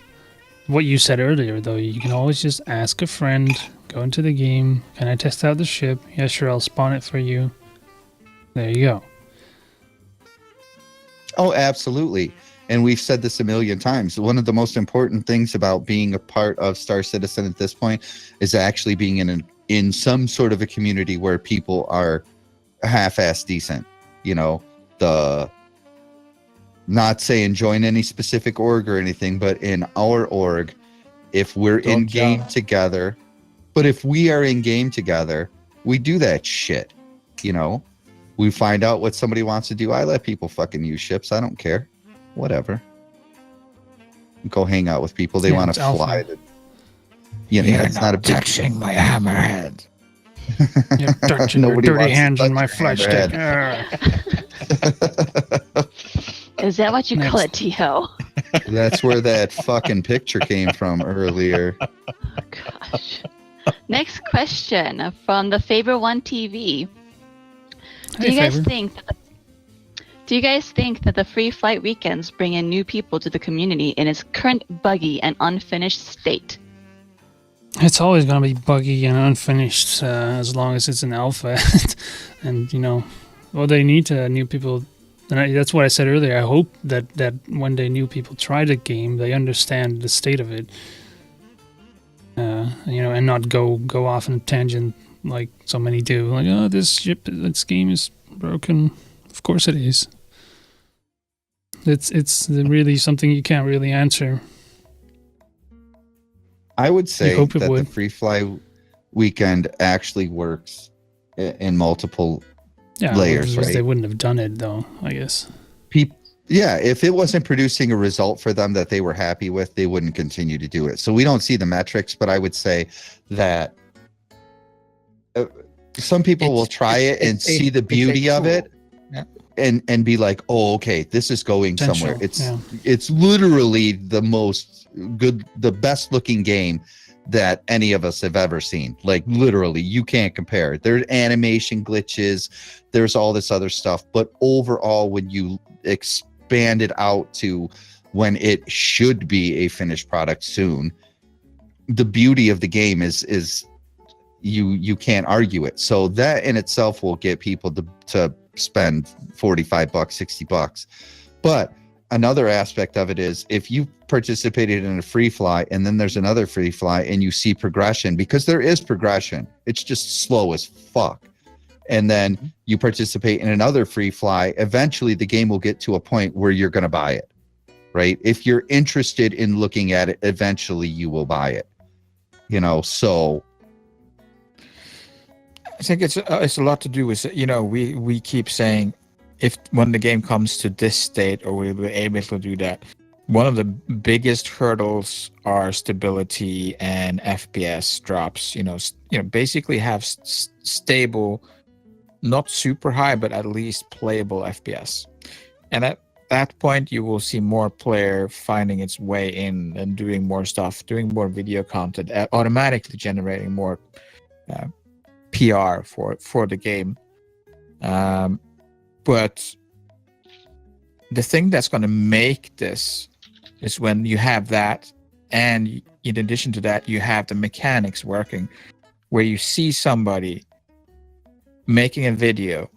what you said earlier, though. You can always just ask a friend, go into the game, can I test out the ship? Yeah, sure, I'll spawn it for you. There you go. Oh, absolutely. And we've said this a million times. One of the most important things about being a part of Star Citizen at this point is actually being in some sort of a community where people are half-ass decent. Not saying join any specific org or anything, but in our org, if we're in game together, but if we are in game together, we do that shit. We find out what somebody wants to do. I let people fucking use ships. I don't care. Whatever. Go hang out with people. They want to fly. It's not a big touching my hammerhead. You're touching your dirty hands on my flesh stick. Is that what you call it, T-Ho? That's where that fucking picture came from earlier. Oh, gosh. Next question from the Faber One TV. Do you guys think that the free flight weekends bring in new people to the community in its current buggy and unfinished state? It's always going to be buggy and unfinished as long as it's an alpha. And, they need new people. And that's what I said earlier. I hope that one day new people try the game, they understand the state of it, and not go off on a tangent like so many do. Like, oh, this game is broken. Of course it is. It's really something you can't really answer. I would say that would. the free fly weekend actually works in multiple layers, right? They wouldn't have done it, though, I guess. If it wasn't producing a result for them that they were happy with, they wouldn't continue to do it. So we don't see the metrics, but I would say that some people will try it and see the beauty of it. Yeah. And be like, oh, okay, this is going somewhere. Potential, It's literally the best looking game that any of us have ever seen. Like, literally, you can't compare. There's animation glitches, there's all this other stuff, but overall, when you expand it out to when it should be a finished product soon, the beauty of the game is you can't argue it. So that in itself will get people to spend $45, $60. But another aspect of it is if you participated in a free fly and then there's another free fly and you see progression, because there is progression, it's just slow as fuck. And then you participate in another free fly, eventually the game will get to a point where you're going to buy it, right? If you're interested in looking at it, eventually you will buy it, so I think it's a lot to do with, we keep saying when the game comes to this state or we'll be able to do that, one of the biggest hurdles are stability and FPS drops. Basically have stable, not super high, but at least playable FPS. And at that point, you will see more player finding its way in and doing more stuff, doing more video content, automatically generating more PR for the game. But the thing that's going to make this is when you have that, and in addition to that, you have the mechanics working, where you see somebody making a video,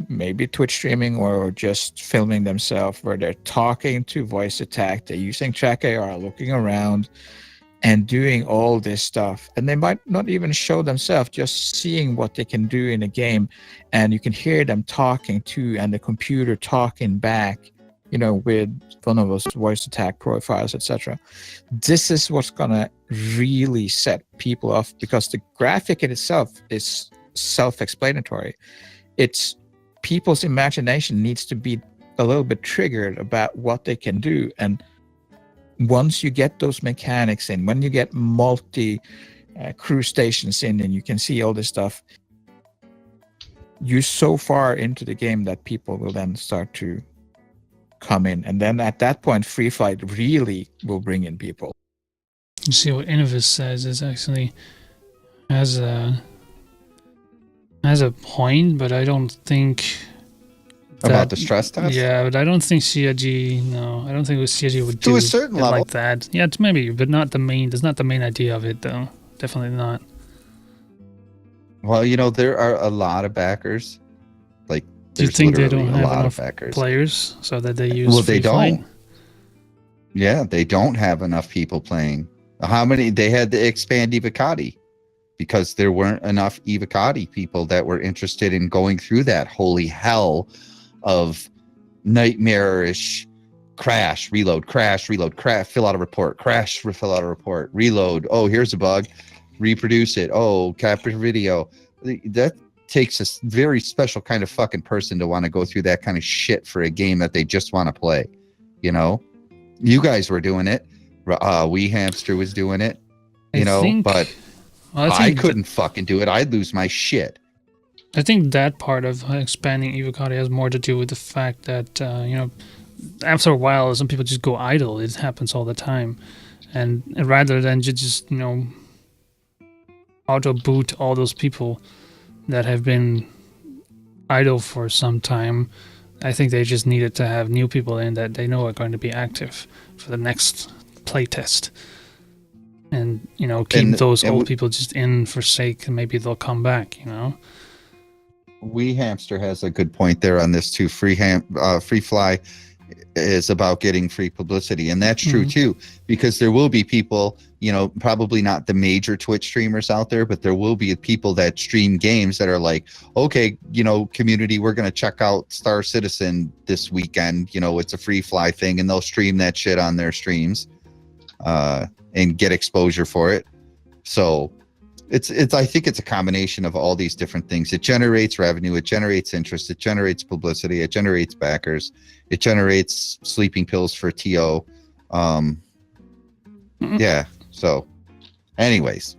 maybe Twitch streaming or just filming themselves, where they're talking to voice attack, they're using track AR, looking around and doing all this stuff, and they might not even show themselves, just seeing what they can do in a game, and you can hear them talking too, and the computer talking back, with one of those voice attack profiles, etc. This is what's gonna really set people off, because the graphic in itself is self-explanatory. It's people's imagination needs to be a little bit triggered about what they can do, and once you get those mechanics in, when you get multi crew stations in, and you can see all this stuff, you're so far into the game that people will then start to come in, and then at that point, free flight really will bring in people. You see what Innovis says is actually has a point, but I don't think about the stress test. Yeah, but I don't think CIG. No, I don't think CIG would do to a certain level like that. Yeah, it's maybe, but not the main. That's not the main idea of it, though. Definitely not. Well, there are a lot of backers. Like, do you think they don't have enough players so that they use? Well, they don't. Flight? Yeah, they don't have enough people playing. How many? They had to expand Evocati because there weren't enough Evocati people that were interested in going through that holy hell of nightmarish crash, reload, crash, fill out a report, crash, fill out a report, reload. Oh, here's a bug, reproduce it. Oh, capture video. That takes a very special kind of fucking person to want to go through that kind of shit for a game that they just want to play. You guys were doing it. Wee Hamster was doing it. But I couldn't fucking do it. I'd lose my shit. I think that part of expanding Evocati has more to do with the fact that, after a while, some people just go idle. It happens all the time. And rather than just, auto-boot all those people that have been idle for some time, I think they just needed to have new people in that they know are going to be active for the next playtest. And, keep those old people just in for sake, and maybe they'll come back, Wee Hamster has a good point there on this too. Free fly is about getting free publicity, and that's true too, because there will be people, probably not the major Twitch streamers out there, but there will be people that stream games that are like, okay, community, we're going to check out Star Citizen this weekend. It's a free fly thing, and they'll stream that shit on their streams and get exposure for it. So I think it's a combination of all these different things. It generates revenue, it generates interest, it generates publicity, it generates backers, it generates sleeping pills for TO. Yeah. So anyways.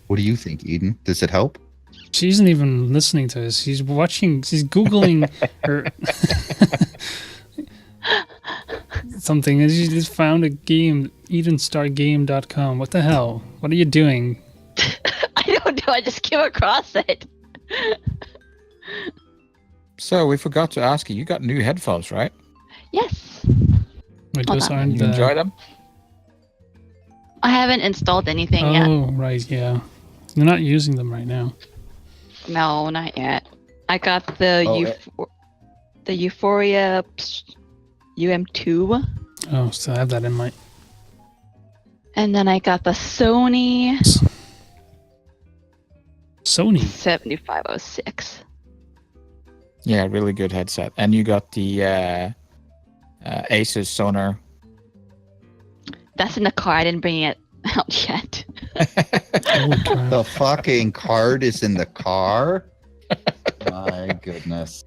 What do you think, Eden? Does it help? She isn't even listening to us. She's Googling her something, and she just found a game, EdenStarGame.com. What the hell? What are you doing? I don't know. I just came across it. So we forgot to ask you. You got new headphones, right? Yes. Wait, those aren't you enjoy them? I haven't installed anything yet. Oh, right, yeah. You're not using them right now. No, not yet. I got the Euphoria UM2. Oh, so I have that in my... And then I got the Sony 7506. Yeah, really good headset. And you got the Asus Sonar. That's in the car. I didn't bring it out yet. The fucking card is in the car? My goodness.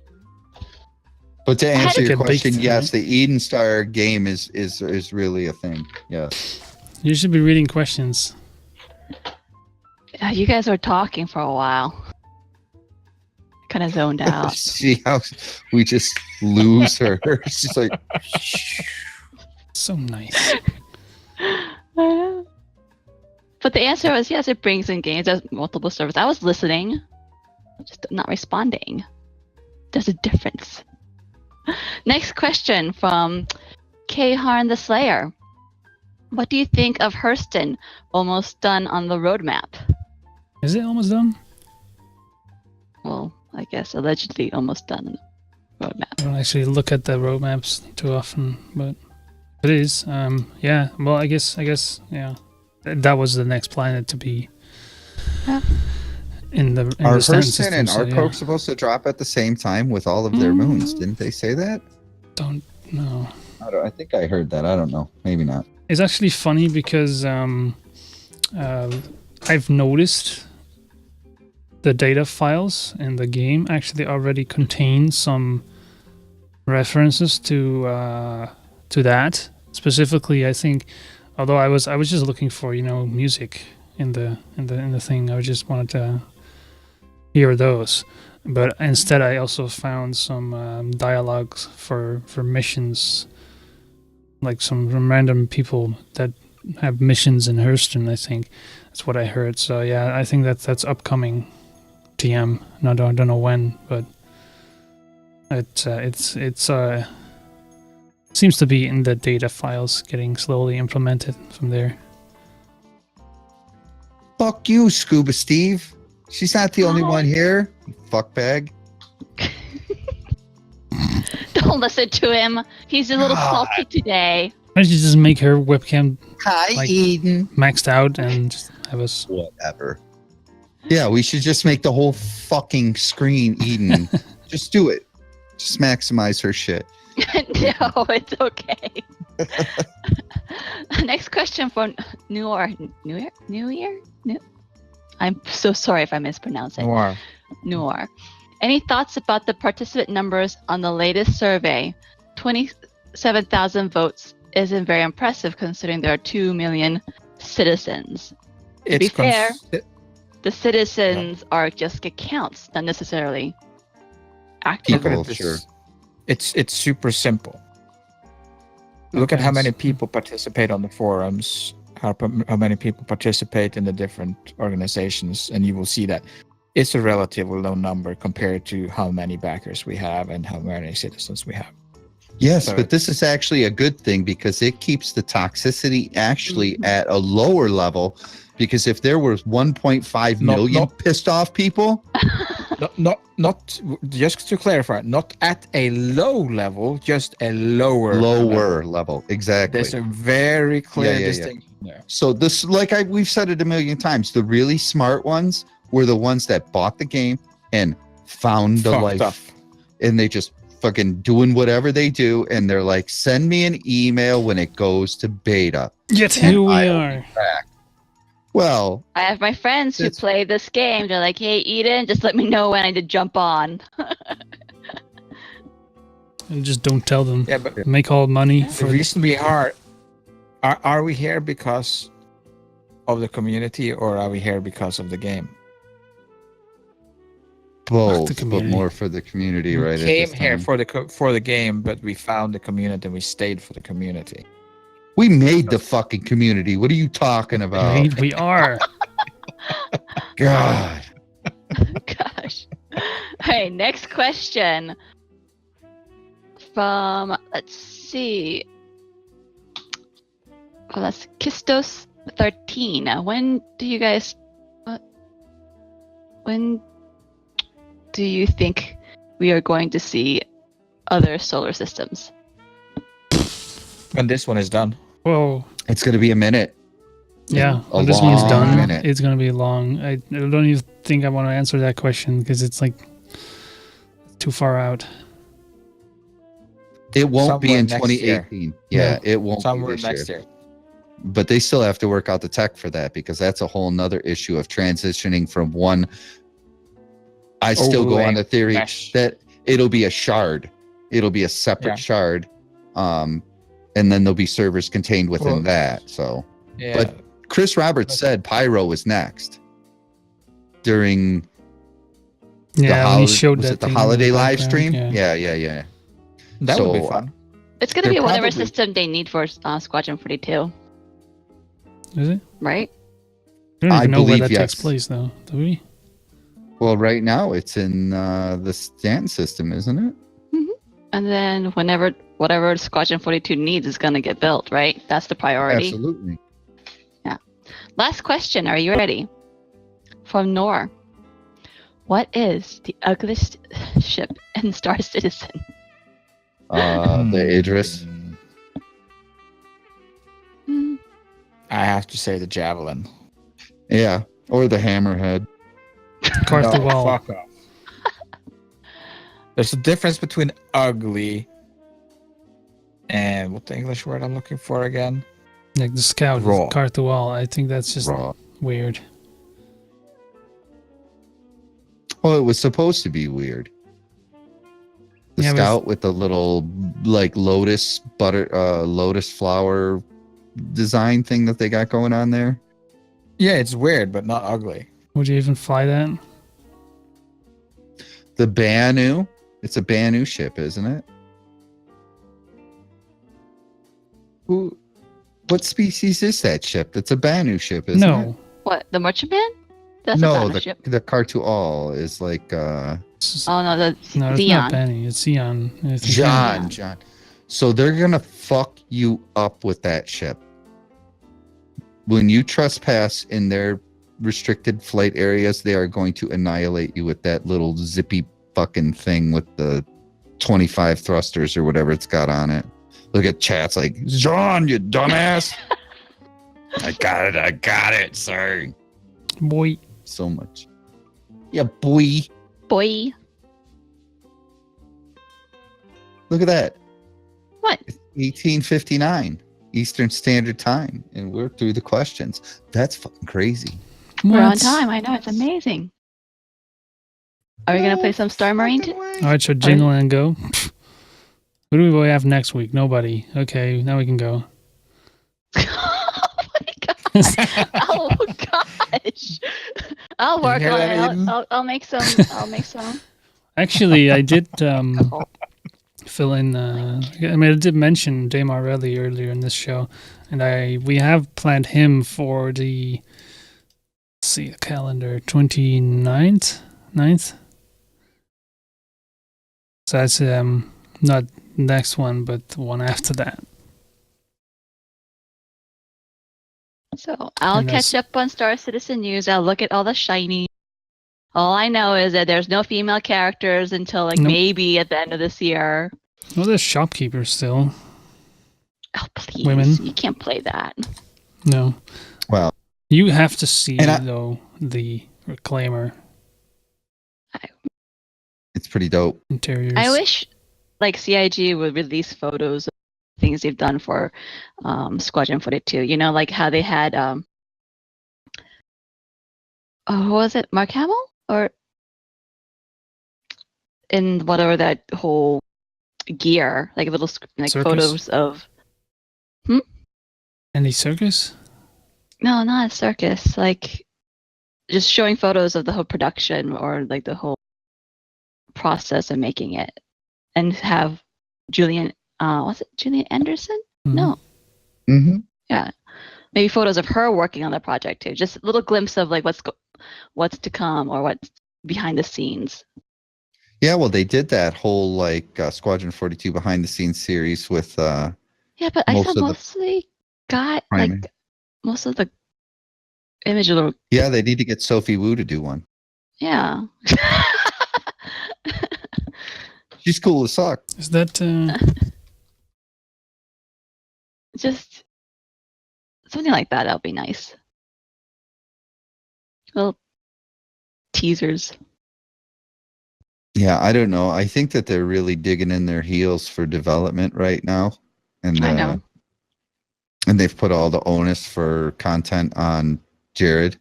But to answer your question, yes, the Eden Star game is really a thing. Yes. You should be reading questions. You guys were talking for a while. Kind of zoned out. See how we just lose her. She's like, so nice. But the answer was yes, it brings in games. There's multiple servers. I was listening. just not responding. There's a difference. Next question from K. Harn the Slayer. What do you think of Hurston almost done on the roadmap? Is it almost done? Well, I guess allegedly almost done on the roadmap. I don't actually look at the roadmaps too often, but it is. Yeah. Well, I guess. Yeah. That was the next planet to be in the. Are the standard Hurston system, and so, Arcoke yeah. supposed to drop at the same time with all of their moons? Didn't they say that? Don't know. I think I heard that. I don't know. Maybe not. It's actually funny because I've noticed the data files in the game actually already contain some references to that. Specifically, I think, although I was just looking for music in the thing. I just wanted to hear those, but instead I also found some dialogues for missions. Like some random people that have missions in Hurston, I think that's what I heard. So yeah, I think that's upcoming TM. No, I don't know when, but it's seems to be in the data files, getting slowly implemented from there. Fuck you, Scuba Steve. She's not the only one here. You fuckbag. Don't listen to him. He's a little salty today. Why don't you just make her webcam Hi, Eden. maxed out and just have us? Whatever. Yeah, we should just make the whole fucking screen Eden. Just do it. Just maximize her shit. No, it's okay. Next question for New Year? I'm so sorry if I mispronounce it. Noir. Any thoughts about the participant numbers on the latest survey? 27,000 votes isn't very impressive considering there are 2 million citizens. To be fair, the citizens are just accounts, not necessarily active. People, sure. It's super simple. Look at how many people participate on the forums, how many people participate in the different organizations, and you will see that it's a relatively low number compared to how many backers we have and how many citizens we have. Yes, but this is actually a good thing because it keeps the toxicity actually at a lower level. Because if there was 1.5 million pissed off people, not just to clarify, not at a low level, just a lower level. Exactly. There's a very clear distinction there. So this, we've said it a million times, the really smart ones were the ones that bought the game and found the life, and they just fucking doing whatever they do, and they're like, send me an email when it goes to beta. Yet here we are. Well, I have my friends who play this game. They're like, hey, Eden, just let me know when I need to jump on. And just don't tell them. Yeah, but make all money. The reason we are we here because of the community, or are we here because of the game? Both, but more for the community, right? We came here for the game, but we found the community and we stayed for the community. We made the fucking community. What are you talking about? We are. God. Gosh. Hey, next question. From, let's see. Oh, that's Kistos 13. When do you think we are going to see other solar systems? When this one is done. Whoa. It's going to be a minute. Yeah. When this one's done, it's going to be long. I don't even think I want to answer that question because it's like too far out. It won't be in 2018. Yeah, it won't somewhere be next year. But they still have to work out the tech for that because that's a whole nother issue of transitioning from one. I still go on the theory that it'll be a shard. It'll be a separate shard. And then there'll be servers contained within that. So, but Chris Roberts said Pyro was next during he showed that the holiday live stream. Yeah. That would be fun. It's going to be whatever system they need for Squadron 42. Is it? Right? I don't even know where that takes place, though. Do we? Well, right now it's in the Stanton system, isn't it? And then whatever Squadron 42 needs is going to get built, right? That's the priority. Absolutely. Yeah. Last question. Are you ready? From Nor. What is the ugliest ship in Star Citizen? The Idris. I have to say the Javelin. Yeah, or the Hammerhead. Carthy Wall. Fuck off. There's a difference between ugly and what the English word I'm looking for again? Like the Scout, Raw. Carthy Wall. I think that's just Raw. weird. Well, it was supposed to be weird. The Yeah, but Scout with the little like lotus flower design thing that they got going on there. Yeah, it's weird, but not ugly. Would you even fly that? The Banu. It's a Banu ship, isn't it? What species is that ship? That's a Banu ship, isn't it? No. What, the Merchantman? That's a No, battleship. the Cartual is like Oh no, the No, it's Xeon. not Benny. It's Xeon. I think John. So they're gonna fuck you up with that ship. When you trespass in their restricted flight areas, they are going to annihilate you with that little zippy fucking thing with the 25 thrusters or whatever it's got on it. Look at chat's like, John, you dumbass. I got it, sir. Boy. So much. Yeah, boy. Boy. Look at that. What? It's 1859 Eastern Standard Time, and we're through the questions. That's fucking crazy. We're on What? time. I know. It's amazing. Are we going to play some Star Marine? All right, so jingle and go. Who do we have next week? Nobody. Okay, now we can go. Oh my god. Oh gosh. I'll work hear on that, it. Aiden? I'll make some. Actually, I did fill in. I did mention Dame Arelli earlier in this show, and we have planned him for the. Let's see, the calendar 29th, 9th. So that's not next one, but the one after that. So I'll And that's- catch up on Star Citizen news. I'll look at all the shiny. All I know is that there's no female characters until Nope. maybe at the end of this year. Well, there's shopkeepers still. Oh please, Women. you can't play that. No. Well, You have to see, And though, the Reclaimer it's pretty dope. interiors. I wish like CIG would release photos of things they've done for Squadron 42. You know, like how they had who was it, Mark Hamill? Or in whatever that whole gear, like little like Circus? photos of Andy Circus? no, not a circus, like just showing photos of the whole production or like the whole process of making it, and have Julian was it Julian Anderson? Mhm. No. Mm-hmm. Yeah, maybe photos of her working on the project too. Just a little glimpse of like what's to come or what's behind the scenes. Yeah, well, they did that whole like Squadron 42 behind the scenes series with Yeah, but I Most saw of the mostly got priming. like most of the image of the Yeah, they need to get Sophie Wu to do one. yeah. She's cool as fuck. Is that Just something like that. That'll be nice. Little teasers. Yeah, I don't know. I think that they're really digging in their heels for development right now, and I know. and they've put all the onus for content on Jared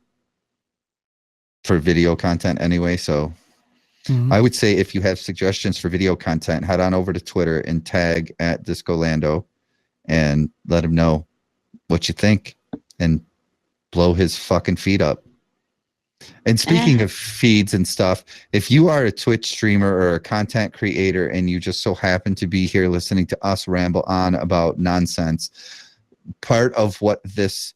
for video content anyway. So mhm. I would say if you have suggestions for video content, head on over to Twitter and tag at Discolando and let him know what you think and blow his fucking feet up. And speaking of feeds and stuff, if you are a Twitch streamer or a content creator and you just so happen to be here listening to us ramble on about nonsense, part of what this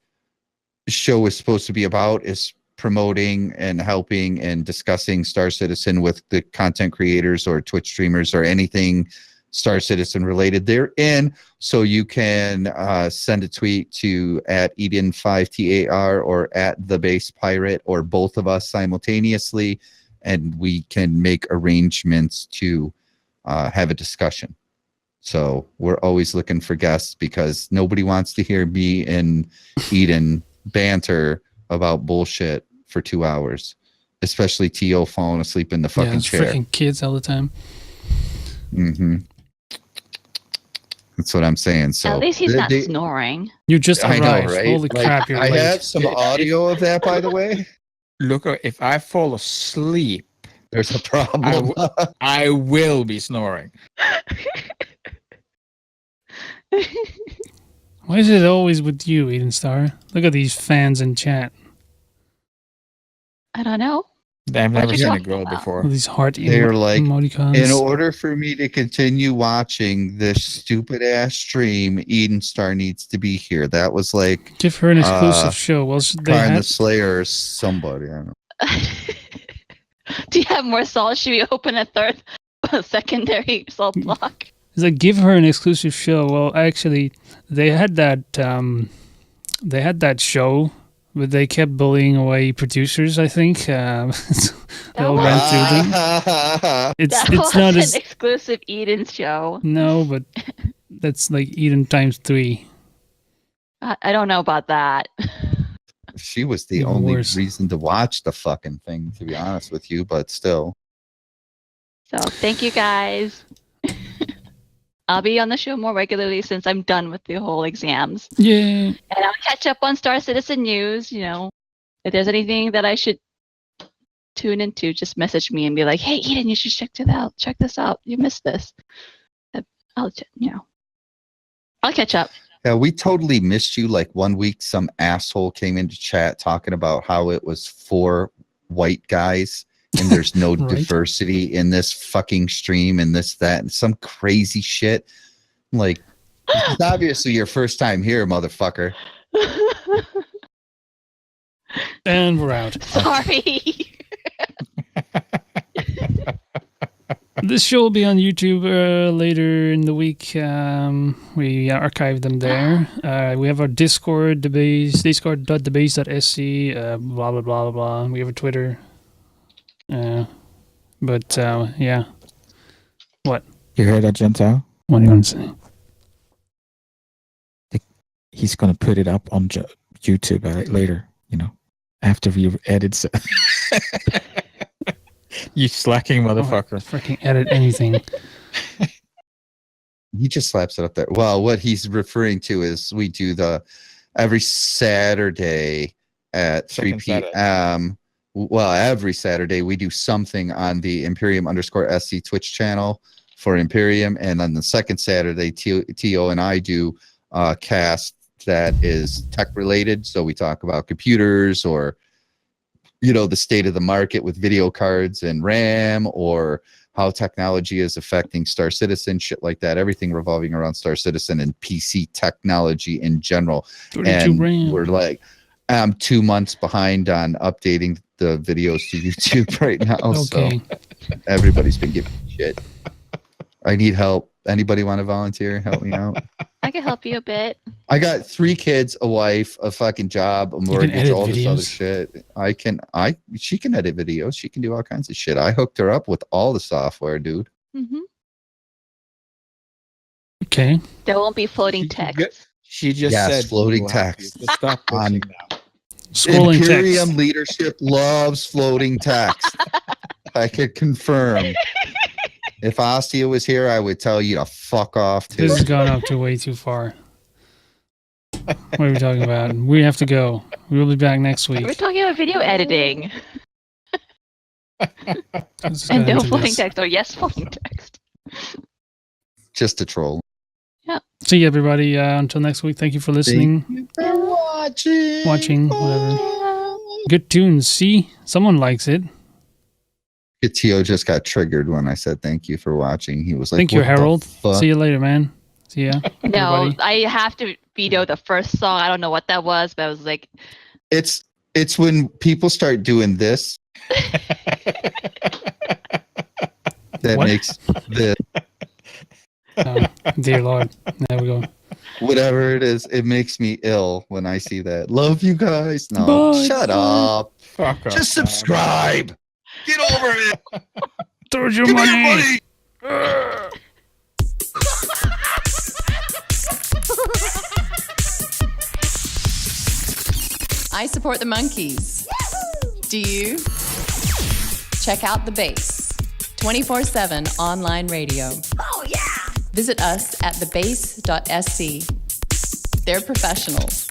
show is supposed to be about is promoting and helping and discussing Star Citizen with the content creators or Twitch streamers or anything Star Citizen related, they're in. So you can send a tweet to at Eden5TAR or at TheBase.sc or both of us simultaneously, and we can make arrangements to have a discussion. So we're always looking for guests because nobody wants to hear me and Eden banter about bullshit for 2 hours, especially T.O. falling asleep in the fucking chair. Freaking kids all the time. Mm-hmm. That's what I'm saying. So at least he's not snoring. You just arrived. I know, right? Holy crap, you're I late. have some audio of that, by the way. Look, if I fall asleep, there's a problem. I will be snoring. Why is it always with you, Eden Star? Look at these fans in chat. I don't know. I've never seen a talking girl about? before. All these heart They're like, emoticons. in order for me to continue watching this stupid ass stream, Eden Star needs to be here. That was like, give her an exclusive show. Well, they Karn the had... Slayer or somebody. I don't know. Do you have more salt? Should we open a secondary salt block? It's like, give her an exclusive show. Well, actually, they had that show, but they kept bullying away producers, I think. They all ran through them. It's not an exclusive Eden show. No, but that's like Eden times 3. I don't know about that. She was the Even only worse. reason to watch the fucking thing, to be honest with you, but still. So thank you guys. I'll be on the show more regularly since I'm done with the whole exams. Yeah. And I'll catch up on Star Citizen news. You know, if there's anything that I should tune into, just message me and be like, "Hey, Eden, you should check it out. Check this out. You missed this." I'll catch up. Yeah, we totally missed you. Like 1 week, some asshole came into chat talking about how it was 4 white guys and there's no Right. diversity in this fucking stream and this, that, and some crazy shit. Like, it's obviously your first time here, motherfucker. And we're out. Sorry. This show will be on YouTube later in the week. We archive them there. We have our Discord, discord.thebase.sc, blah, blah, blah, blah. We have a Twitter. Yeah. What? You heard that, Gentile? What do you want to say? He's going to put it up on YouTube later, after you edit it. You slacking motherfucker. Freaking edit anything. He just slaps it up there. Well, what he's referring to is we do every Saturday at 3 p.m. Well, every Saturday we do something on the Imperium_SC Twitch channel for Imperium, and on the second Saturday, T.O. and I do a cast that is tech related. So we talk about computers or the state of the market with video cards and RAM, or how technology is affecting Star Citizen, shit like that. Everything revolving around Star Citizen and PC technology in general. And RAM. we're like, I'm 2 months behind on updating the videos to YouTube right now. Okay. So everybody's been giving me shit. I need help. Anybody want to volunteer? Help me out. I can help you a bit. I got 3 kids, a wife, a fucking job, a mortgage, all this other shit. She can edit videos. She can do all kinds of shit. I hooked her up with all the software, dude. Mm-hmm. Okay. There won't be floating text. She just said floating text. Stop bitching now. Scrolling Imperium text. leadership loves floating text. I could confirm. If Ostia was here, I would tell you to fuck off too. This has gone up to way too far. What are we talking about? We have to go. We will be back next week. We're talking about video editing. Let's get And no into floating this. text or yes floating text. Just a troll. See you, everybody. Until next week, thank you for listening. Thank you for watching. Whatever. Good tunes. See? Someone likes it. Tio just got triggered when I said thank you for watching. He was like, Thank you, "What the Harold. fuck?" See you later, man. See ya. No, everybody. I have to veto the first song. I don't know what that was, but I was like, It's It's when people start doing this that What? makes the Oh, dear Lord. There we go. whatever it is, it makes me ill when I see that. Love you guys. No, Bye. shut up. Fuck off, Just man. subscribe. Get over it. Towards your Give me money. your money. I support the monkeys. Do you? Check out The Base, 24/7 online radio. Oh, yeah! Visit us at TheBase.sc. They're professionals.